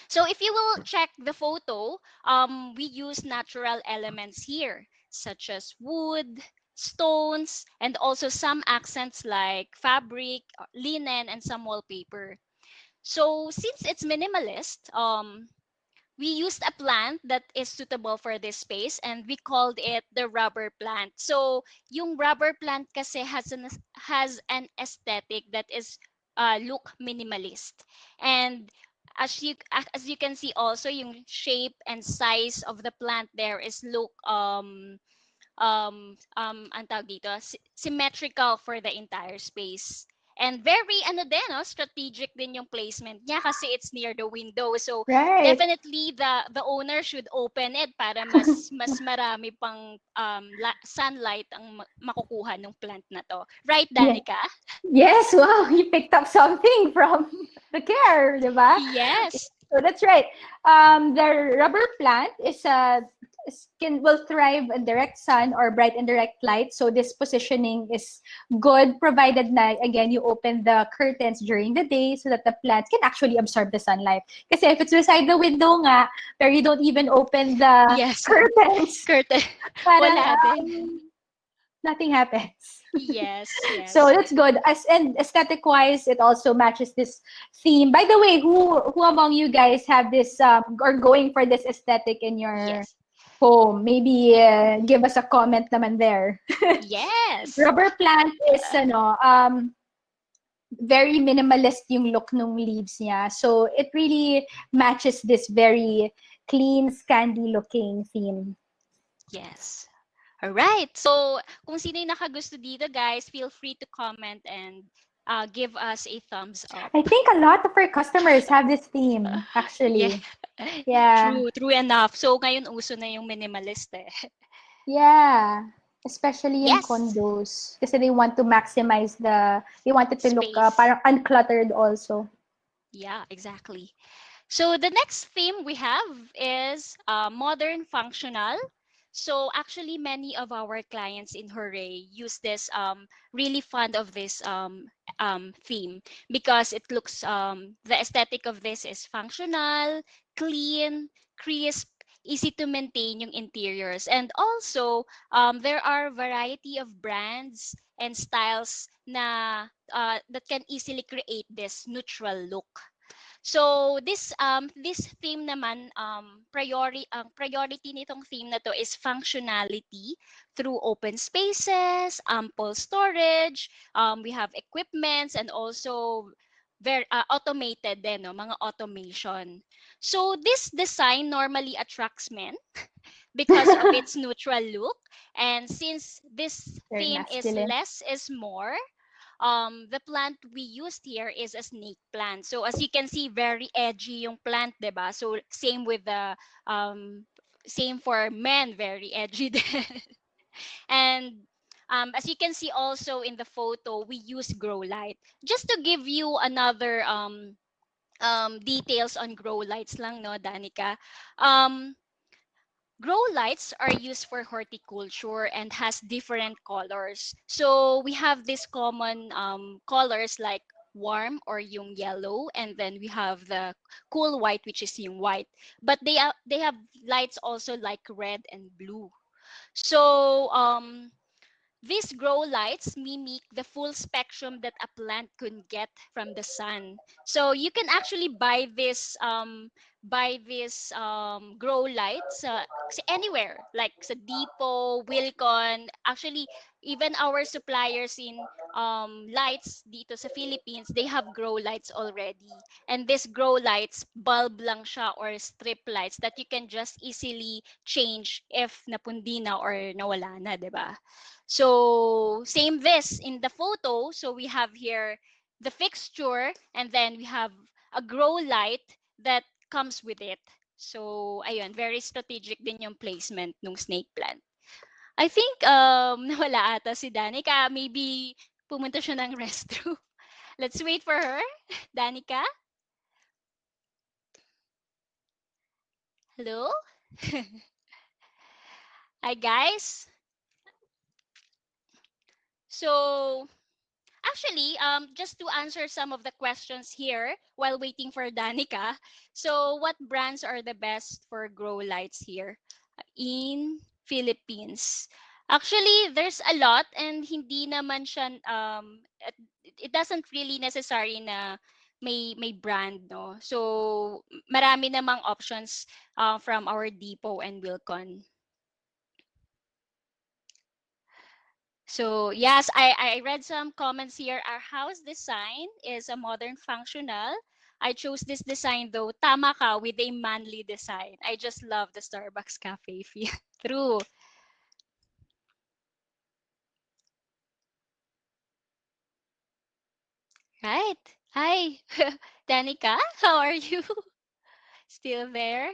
So if you will check the photo, we use natural elements here such as wood, stones, and also some accents like fabric, linen, and some wallpaper. So since it's minimalist, we used a plant that is suitable for this space, and we called it the rubber plant. So yung rubber plant kasi has an aesthetic that is look minimalist. And as you can see also, yung shape and size of the plant there is look ang tawag dito, symmetrical for the entire space. And very ano din, no, strategic din yung placement niya kasi it's near the window. So Right. definitely the owner should open it para mas marami pang sunlight ang makukuha ng plant na to. Right, Yeah. Danica? Yes, wow, you picked up something from the care, di ba? Yes. So that's right. The rubber plant will thrive in direct sun or bright indirect light. So this positioning is good, provided na again you open the curtains during the day so that the plants can actually absorb the sunlight. Kasi if it's beside the window nga, where you don't even open the Yes. curtains, Curtain. parang Wala din. nothing happens. Yes, So yes. that's good. And aesthetic wise, it also matches this theme. By the way, who among you guys have this or going for this aesthetic in your Yes. home? Maybe give us a comment naman there. Yes. Rubber plant is very minimalist yung look ng leaves niya. So it really matches this very clean, scandy looking theme. Yes. All right. So, kung sino yung nakagusto dito, guys, feel free to comment and give us a thumbs up. I think a lot of our customers have this theme, Yeah. actually. Yeah. True enough. So, ngayon uso na yung minimalist eh. Yeah. Especially in Yes. condos. Kasi they want to maximize they want it to look Space. parang uncluttered also. Yeah, exactly. So the next theme we have is modern functional. So actually, many of our clients in Hurray use this, really fond of this theme because it looks, the aesthetic of this is functional, clean, crisp, easy to maintain yung interiors. And also, there are variety of brands and styles that can easily create this neutral look. So this theme naman, priority nitong theme na to is functionality through open spaces, ample storage, we have equipments, and also very automated din, no, mga automation. So this design normally attracts men because of its neutral look, and since this Very theme is masculine. less is more, the plant we used here is a snake plant. So as you can see, very edgy yung plant, diba? So same with the same for men, very edgy din. And as you can see also in the photo, we use grow light. Just to give you another details on grow lights lang, no, Danica. Um, Grow lights are used for horticulture and has different colors. So we have these common colors like warm or yung yellow, and then we have the cool white, which is yung white. But they have lights also like red and blue. So these grow lights mimic the full spectrum that a plant could get from the sun. So you can actually buy this grow lights anywhere, like sa Depot, Wilcon. Actually, even our suppliers in lights dito sa Philippines, they have grow lights already. And this grow lights, bulb lang siya or strip lights that you can just easily change if napundi na or nawala na, 'di ba? So same this in the photo. So we have here the fixture, and then we have a grow light that comes with it. So ayun, very strategic din yung placement ng snake plant. I think nawala ata si Danica. Maybe pumunta siya ng restroom. Let's wait for her. Danica? Hello? Hi guys. So actually, just to answer some of the questions here while waiting for Danica. So, what brands are the best for grow lights here in Philippines? Actually, there's a lot, and hindi naman siya it doesn't really necessary na may brand, no. So, marami namang options from our Depot and Wilcon. So yes, I read some comments here. Our house design is a modern functional. I chose this design though. Tama ka with a manly design. I just love the Starbucks cafe feel. True. Right. Hi. Danica, how are you? Still there?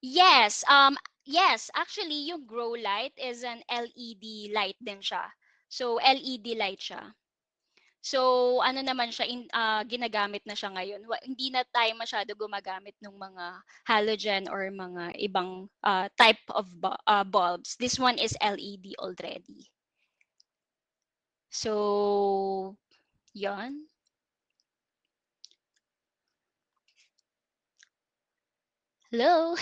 Yes. Yes, actually yung grow light is an LED light din siya. So LED light siya. So, ano naman siya, ginagamit na siya ngayon. Hindi na tayo masyado gumagamit ng mga halogen or mga ibang type of bulbs. This one is LED already. So, yon. Hello?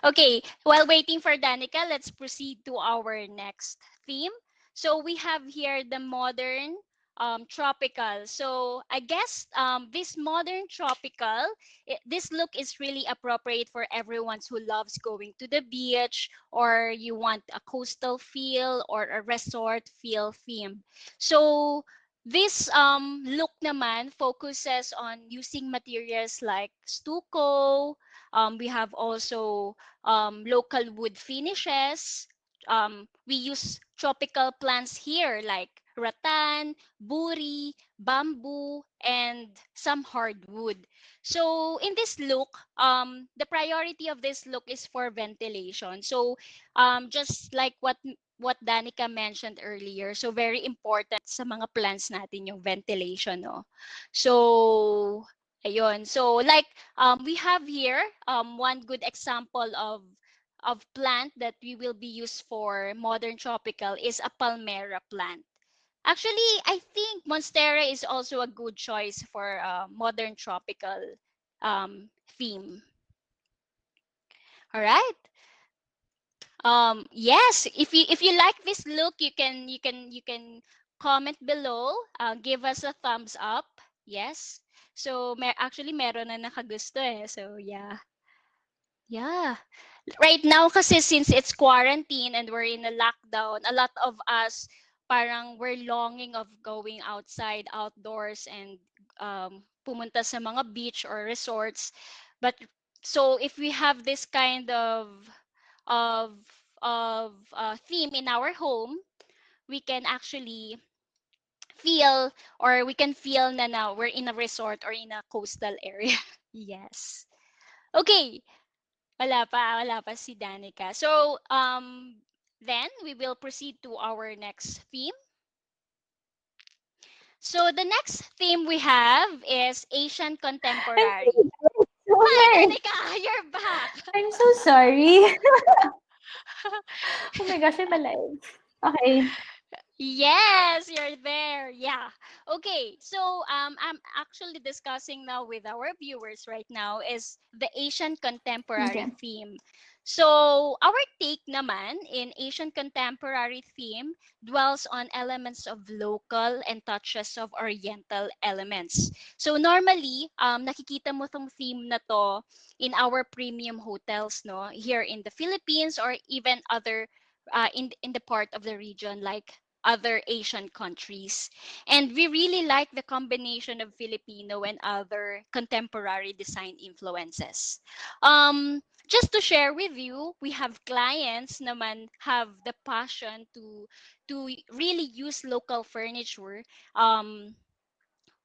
Okay, while waiting for Danica, let's proceed to our next theme. So we have here the modern tropical. So I guess this modern tropical, this look is really appropriate for everyone who loves going to the beach, or you want a coastal feel or a resort feel theme. So this look naman focuses on using materials like stucco. We have also local wood finishes. We use tropical plants here like rattan, buri, bamboo, and some hardwood. So in this look, the priority of this look is for ventilation. So just like what Danica mentioned earlier, so very important sa mga plants natin yung ventilation, no? So ayun. So like we have here one good example of plant that we will be used for modern tropical is a palmera plant. Actually, I think Monstera is also a good choice for modern tropical theme. All right. Yes, if you like this look, you can comment below. Give us a thumbs up. Yes. So actually meron na nakagusto eh. So yeah. Yeah. Right now kasi since it's quarantine and we're in a lockdown, a lot of us parang we're longing of going outside, outdoors, and pumunta sa mga beach or resorts. But so if we have this kind of theme in our home, we can actually feel or we can feel na now we're in a resort or in a coastal area. Yes. Okay. Wala pa si Danica. So, then we will proceed to our next theme. So, the next theme we have is Asian I'm Contemporary. so Hi, sorry. Danica! You're back! I'm so sorry. Oh my gosh, I'm alive. Okay. Yes, you're there. Yeah. Okay. So I'm actually discussing now with our viewers right now is the Asian contemporary Okay. theme. So our take naman in Asian contemporary theme dwells on elements of local and touches of oriental elements. So normally, nakikita mo tong theme na to in our premium hotels, no, here in the Philippines or even other in the part of the region like other Asian countries. And we really like the combination of Filipino and other contemporary design influences. Just to share with you, we have clients naman have the passion to really use local furniture. Um,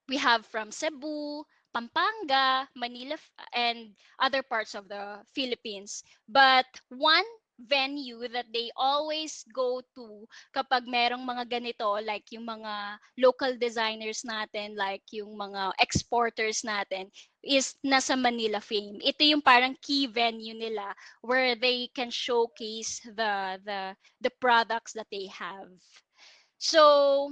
we have from Cebu, Pampanga, Manila, and other parts of the Philippines. But one venue that they always go to kapag merong mga ganito, like yung mga local designers natin, like yung mga exporters natin, is nasa Manila Fame. Ito yung parang key venue nila where they can showcase the products that they have. So,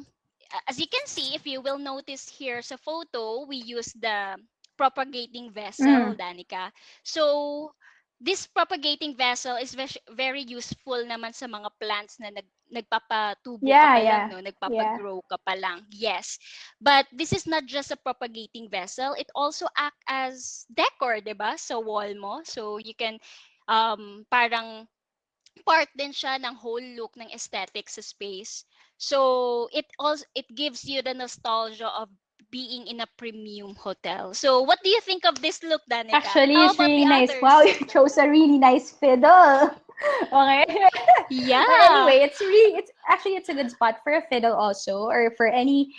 as you can see, if you will notice here sa photo, we use the propagating vessel, Mm. Danica. So, this propagating vessel is very useful naman sa mga plants na nagpapatubo ka Yeah, pa lang, yeah. no? Yeah. Nagpapagrow ka pa lang. Yes. But this is not just a propagating vessel. It also act as decor, 'di ba? Sa wall mo. So, you can parang part din siya ng whole look ng aesthetic sa space. So it gives you the nostalgia of being in a premium hotel. So what do you think of this look, Danica? Actually, How it's about really the nice. Wow, others? you chose a really nice fiddle. Okay. But Yeah. anyway, it's a good spot for a fiddle also, or for any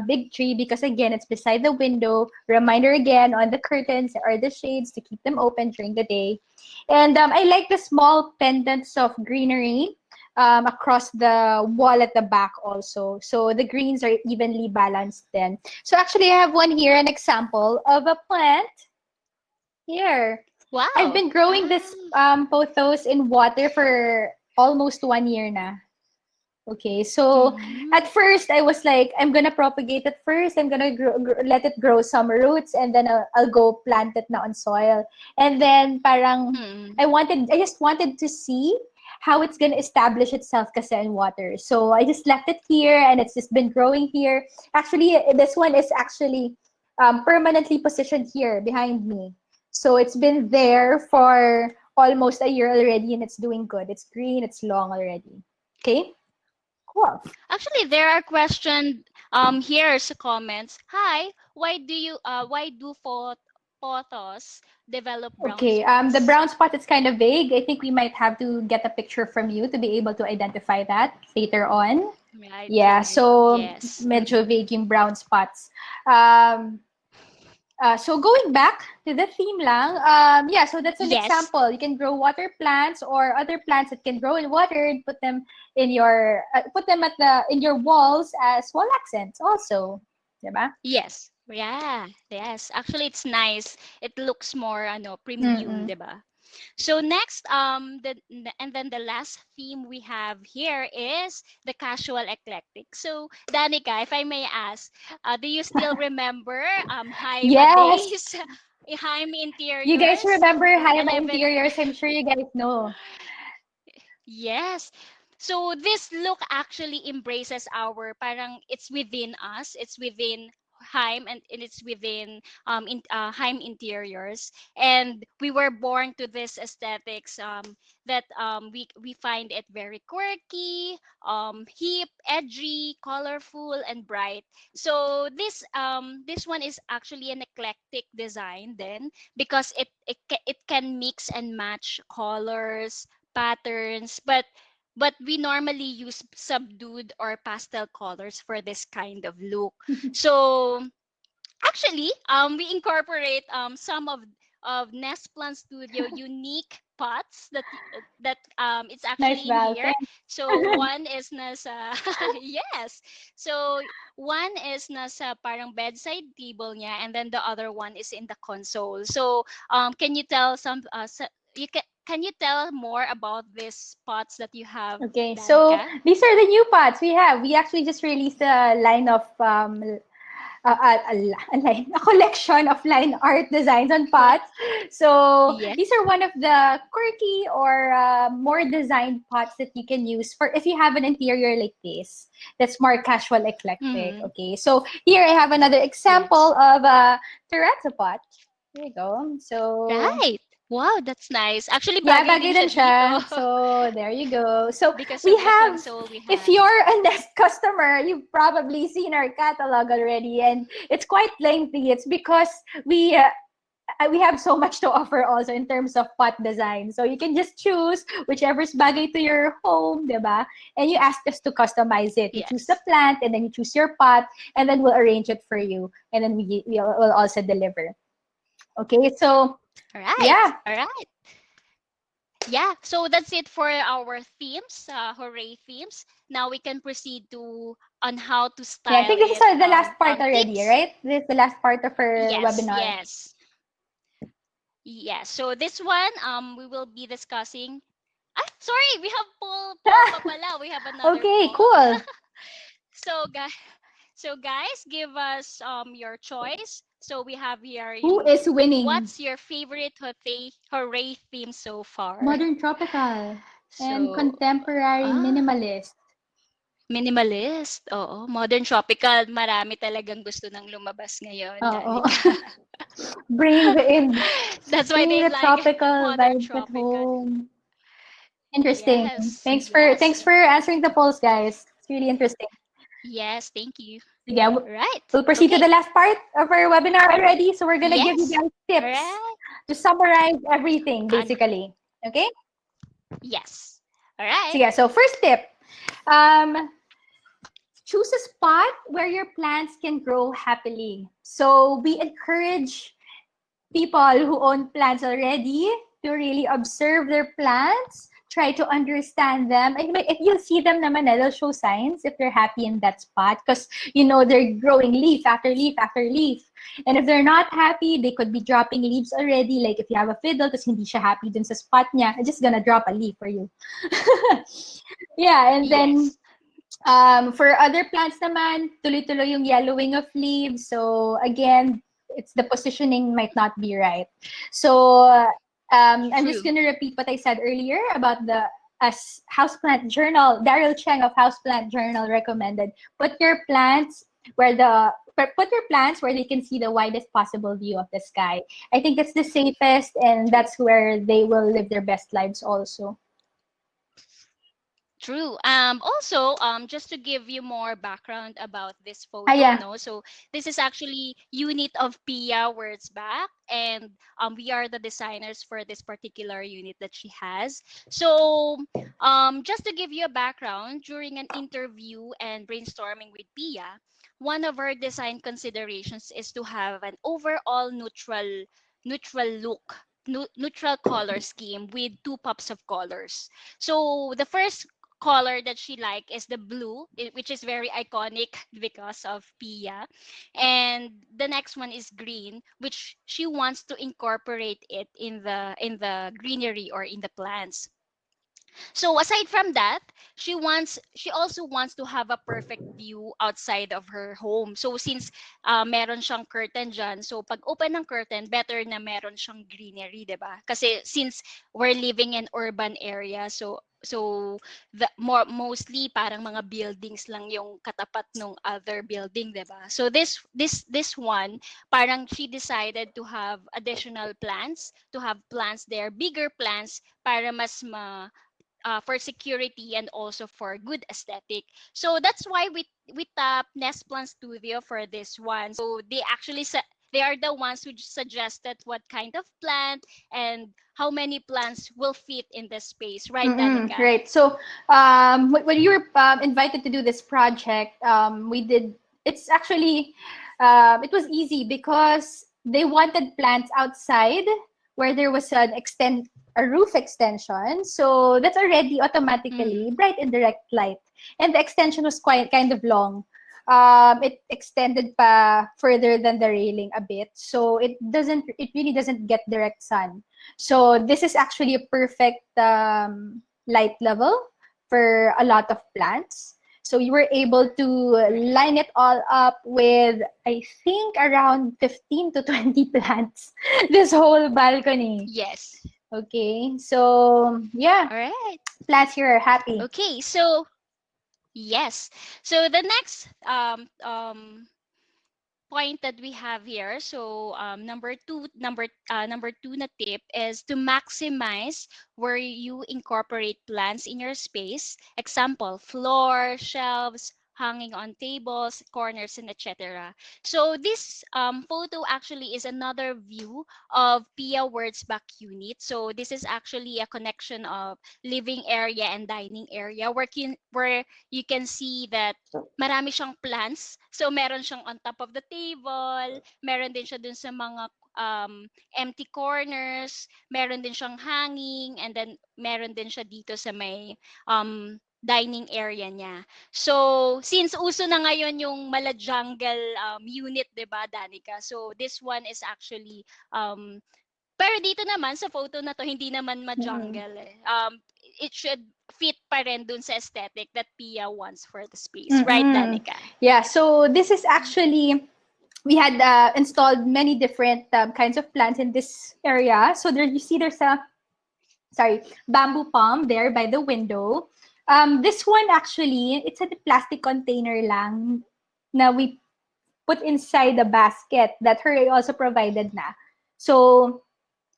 big tree, because again, it's beside the window. Reminder again on the curtains or the shades to keep them open during the day. And I like the small pendants of greenery across the wall at the back also. So the greens are evenly balanced then. So actually, I have one here, an example of a plant here. I've Wow. been growing this Ah. pothos in water for almost 1 year na. Okay, so Mhm. at first I was like, I'm gonna propagate it first. I'm gonna let it grow some roots, and then I'll go plant it na on soil. And then parang Mm. I just wanted to see how it's gonna establish itself kasi in water. So I just left it here, and it's just been growing here. Actually, this one is actually permanently positioned here behind me. So it's been there for almost a year already, and it's doing good. It's green, it's long already. Okay, cool. Actually, there are questions. Here's comments. Hi, why do photos develop brown Okay, the spots? brown spot is kind of vague. I think we might have to get a picture from you to be able to identify that later on. Right, Yeah, right. so Yes. medyo vague yung brown spots. Um, so going back to the theme lang, yeah, so that's an Yes. example. You can grow water plants or other plants that can grow in water and put them in your put them at the in your walls as wall accents also, diba? Yes. Yeah. Yes. Actually, it's nice. It looks more premium, Mm-mm. 'di ba? So next, and then the last theme we have here is the casual eclectic. So Danica, if I may ask, do you still remember Haima Yes, days, Haim you guys interiors, remember and Hayama even Interiors? I'm sure you guys know. yes. So this look actually embraces our parang it's within us, it's within Heim and it's within Heim interiors, and we were born to this aesthetics that we find it very quirky, hip, edgy, colorful and bright. So this one is actually an eclectic design then, because it can mix and match colors, patterns, but we normally use subdued or pastel colors for this kind of look. So actually, we incorporate some of Nest Plant Studio unique pots it's Nice, actually in Val. here. Thanks. So one is nasa yes. So one is nasa parang bedside table niya, and then the other one is in the console. So can you tell can you tell more about these pots that you have, Okay, so Danica? these are the new pots we have. We actually just released a line of a collection of line art designs on pots. So Yes. these are one of the quirky or more designed pots that you can use for if you have an interior like this. That's more casual, eclectic. Mm-hmm. Okay, so here I have another Yes. example of a terrazzo pot. There you go. So Right. Wow, that's nice. Actually, yeah, bagay din bagay siya din dito siya. So, there you go. So, because we of the have, console we if have. you're a Nest customer, you've probably seen our catalog already, and it's quite lengthy. It's because we have so much to offer also in terms of pot design. So, you can just choose whichever's bagay to your home, diba? And you ask us to customize it. You choose the Yes. plant, and then you choose your pot, and then we'll arrange it for you. And then we'll also deliver. Okay, so, All right. yeah. All right. Yeah. So that's it for our themes, hooray themes. Now we can proceed to on how to Yeah, I style think this is it. the last part already, Tips. right? This is the last part of our Yes. webinar. Yes. Yes. So this one, we will be discussing. Ah, sorry, we have poll pa pala. We have another Okay, poll. cool. So guys, give us your choice. So we have here Who yung is winning? what's your favorite hooray theme so far? Modern tropical and So contemporary ah, minimalist. minimalist. Oo, modern tropical. Marami talagang gusto nang lumabas ngayon, Oo. Danica. Bring the in, That's why bring they the like tropical modern vibes at tropical. home. Interesting. Yes, Thanks yes, for answering the polls, guys. It's really interesting. yes. Thank you. Yeah, Right. we'll proceed to Okay. the last part of our webinar already. So we're gonna give you Yes. guys All tips right. to summarize everything, And basically. Okay? yes. All So right. yeah, so first tip. Um, choose a spot where your plants can grow happily. So we encourage people who own plants already to really observe their plants, try to understand them. And if you see them naman, they'll show signs if they're happy in that spot because you know they're growing leaf after leaf after leaf. And if they're not happy, they could be dropping leaves already. Like if you have a fiddle, because hindi siya happy dun sa spot niya, it's just gonna drop a leaf for you. Yeah, and then Yes. for other plants naman, tuloy-tuloy yung yellowing of leaves. So again, it's the positioning might not be right. So I'm just True. gonna repeat what I said earlier about the as Houseplant Journal, Daryl Cheng of Houseplant Journal recommended, put your plants put your plants where they can see the widest possible view of the sky. I think that's the safest, and that's where they will live their best lives also. True. Also, just to give you more background about this Ah, photo, yeah. no. So this is actually unit of Pia Words Back, and we are the designers for this particular unit that she has. So, just to give you a background, during an interview and brainstorming with Pia, one of her design considerations is to have an overall neutral look, neutral color scheme with two pops of colors. So the first color that she like is the blue, which is very iconic because of Pia. And the next one is green, which she wants to incorporate it in the greenery or in the plants. So aside from that, she also wants to have a perfect view outside of her home. So since meron siyang curtain dyan, so pag open ng curtain, better na meron siyang greenery, 'di ba? Kasi since we're living in urban area, so the mostly parang mga buildings lang yung katapat ng other building, 'di ba? So this one, parang she decided to have additional plants, to have plants there, bigger plants para mas for security and also for good aesthetic. So that's why we tap Nestplant Studio for this one. So they actually they are the ones who suggested what kind of plant and how many plants will fit in the space, right, Mm-mm, Danica? right. So, when you were invited to do this project, we did. It's actually, it was easy because they wanted plants outside where there was a roof extension. So that's already automatically Mm-hmm. bright and direct light, and the extension was quite kind of long. It extended pa further than the railing a bit, so it really doesn't get direct sun. So this is actually a perfect light level for a lot of plants. So you were able to Right. line it all up with, I think, around 15 to 20 plants. This whole balcony. Yes. Okay, so yeah, All right. plants here are happy. Okay. So yes. So the next point that we have here. So number two na tip is to maximize where you incorporate plants in your space. Example, floor, shelves, hanging on tables, corners, and etc. So this photo actually is another view of Pia Words Back unit. So this is actually a connection of living area and dining area where you can see that marami siyang plants. So, meron siyang on top of the table, meron din siya dun sa mga empty corners, meron din siyang hanging, and then meron din siya dito sa may dining area niya. So, since uso na ngayon yung mala jungle unit, 'di ba, Danica? So, this one is actually pero dito naman sa photo na to hindi naman Mm-mm. ma-jungle eh. It should fit pa rin dun sa aesthetic that Pia wants for the space. Right, Mm-mm. Danica? Yeah, so this is actually, we had installed many different kinds of plants in this area. So there you see there's a, sorry, bamboo palm there by the window. This one actually, it's a plastic container lang na we put inside the basket that Hurray also provided na. So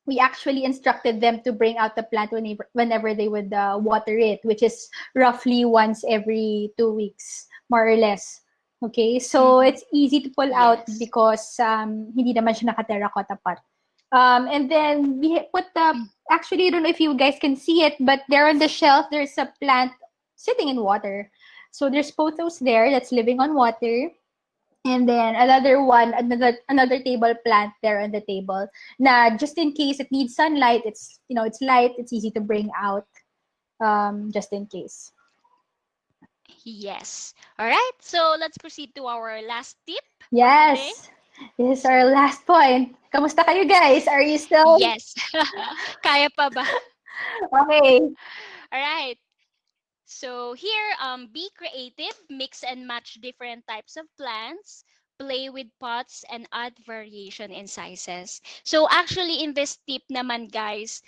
we actually instructed them to bring out the plant whenever they would water it, which is roughly once every 2 weeks, more or less. Okay, so Mm-hmm. it's easy to pull out Yes. because hindi naman siya naka-terracotta pot. And then we put the, actually, I don't know if you guys can see it, but there on the shelf, there's a plant sitting in water. So there's pothos there that's living on water. And then another one, another table plant there on the table. Na just in case it needs sunlight, it's light, it's easy to bring out, just in case. Yes. All right. So let's proceed to our last tip for today. Yes, this is our So, last point. Kamusta kayo guys? Are you still yes. Kaya pa ba? okay? All right. So here, be creative, mix and match different types of plants, play with pots, and add variation in sizes. So actually, in this tip naman, guys,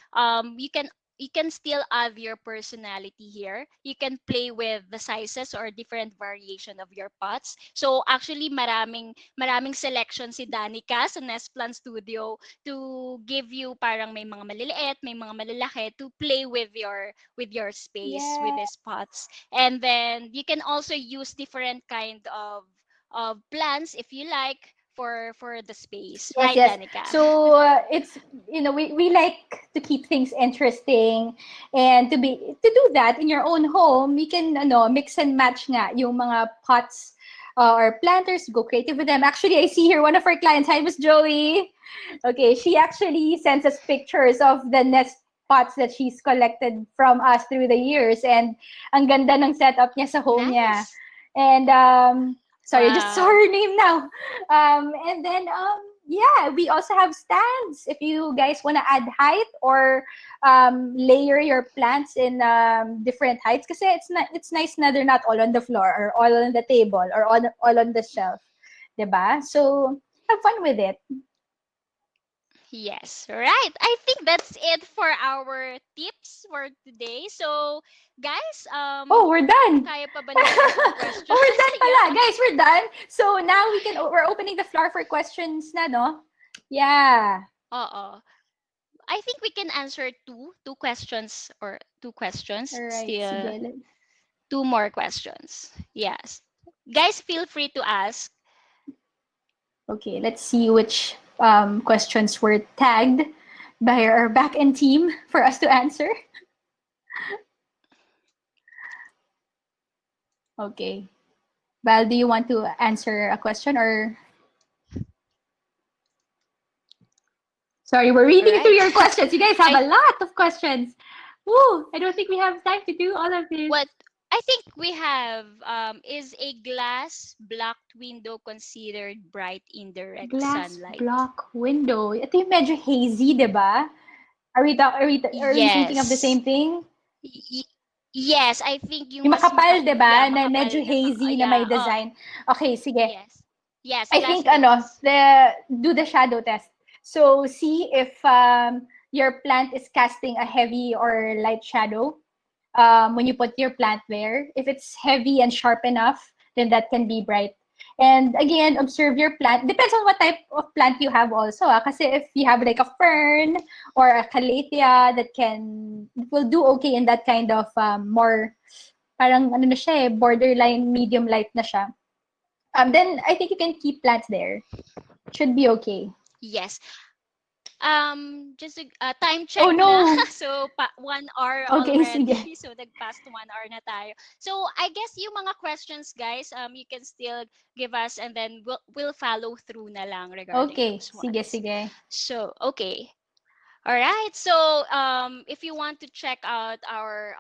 you can still add your personality here. You can play with the sizes or different variation of your pots. So actually maraming selection si Danica sa Nestplant Studio to give you parang may mga maliliit, may mga malalaki to play with your space with Yeah. these pots. And then you can also use different kind of plants if you like for the space, Yes, right, yes. Danica? So it's we like to keep things interesting, and to do that in your own home, we can mix and match nga yung mga pots or planters. Go creative with them. Actually, I see here one of our clients. Hi, Miss Joey. Okay, she actually sends us pictures of the nest pots that she's collected from us through the years, and ang ganda ng setup niya sa home niya. Nice. And sorry, I just saw Wow. her name now. And then yeah, we also have stands if you guys want to add height or layer your plants in different heights. Kasi it's nice na they're not all on the floor or all on the table or all on the shelf, 'di ba? So have fun with it. Yes, right. I think that's it for our tips for today. So, guys, Oh, we're done. kaya pa ba natin for Oh, questions? we're done pala. Yeah. Guys, we're done. So now we're opening the floor for questions na, no? Yeah. Oo. I think we can answer two questions or two questions. All right. Still Sige. two more questions. Yes. Guys, feel free to ask. Okay, let's see which questions were tagged by our back-end team for us to answer. Okay. Val, do you want to answer a question or? Sorry, we're All reading through right. your questions. You guys have I a lot of questions. Woo! I don't think we have time to do all of this. what I think we have is a glass blocked window considered bright indirect Glass sunlight. block window. Ito yung medyo hazy, di ba? Are we thinking of the Yes. same thing? Y- yes, I think yung Yung mas makapal, di yeah, ba? Na makapal medyo na hazy na may yeah, design. Okay, sige. yes. Yes, I glass think glass. do the shadow test. So see if your plant is casting a heavy or light shadow when you put your plant there. If it's heavy and sharp enough, then that can be bright. And again, observe your plant. Depends on what type of plant you have also. Kasi if you have like a fern or a calathea that will do okay in that kind of more parang ano na siya borderline medium light na siya. Then I think you can keep plants there. Should be okay. Yes. Just a time Oh check na. no! So, 1 hour Okay, already. sige. So, nagpast 1 hour na tayo. So, I guess yung mga questions, guys, you can still give us and then we'll follow through na lang regarding Okay, those sige, ones. sige. So, okay. All right. So, if you want to check out our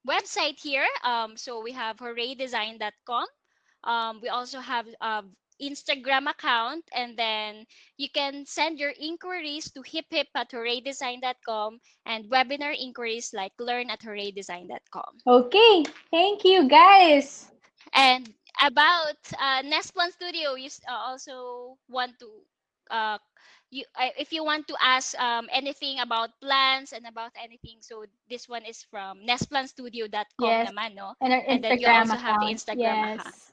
website here, so we have hurraydesign.com. We also have Instagram account, and then you can send your inquiries to hiphip@hurraydesign.com and webinar inquiries like learn@hurraydesign.com. Okay, thank you guys. And about Nestplant Studio, you also want to uh, if you want to ask anything about plants and about anything, so this one is from nestplantstudio.com Yes, naman, no? and our And then you Instagram also have the account. Instagram account. Yes.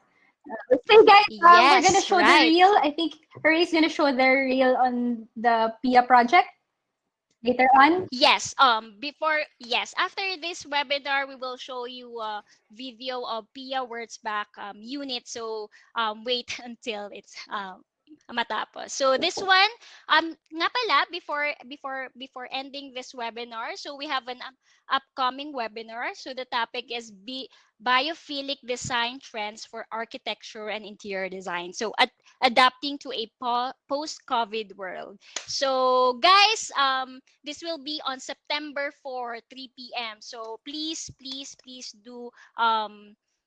So guys, we're gonna Yes, show the right. reel. I think Hurray's gonna show the reel on the PIA project later on. Yes, after this webinar, we will show you a video of Pia Words Back unit. So wait until it's matapos. So this one, nga pala, before ending this webinar, so we have an upcoming webinar. So the topic is biophilic design trends for architecture and interior design. So adapting to a post-COVID world. So guys, this will be on September 4, 3 p.m. So please do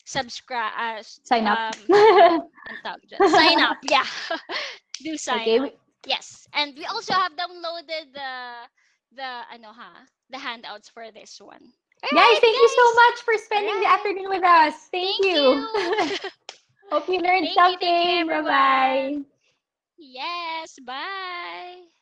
subscribe Sign up. ang tawag dyan? Sign up. Yeah. Do sign Okay. up. Yes. And we also have downloaded the handouts for this one. All Guys, right, thank you so guys. much for All spending the right. afternoon with us. Thank Thank you. you. Hope you learned Thank you something. everyone. Bye-bye. Yes, bye.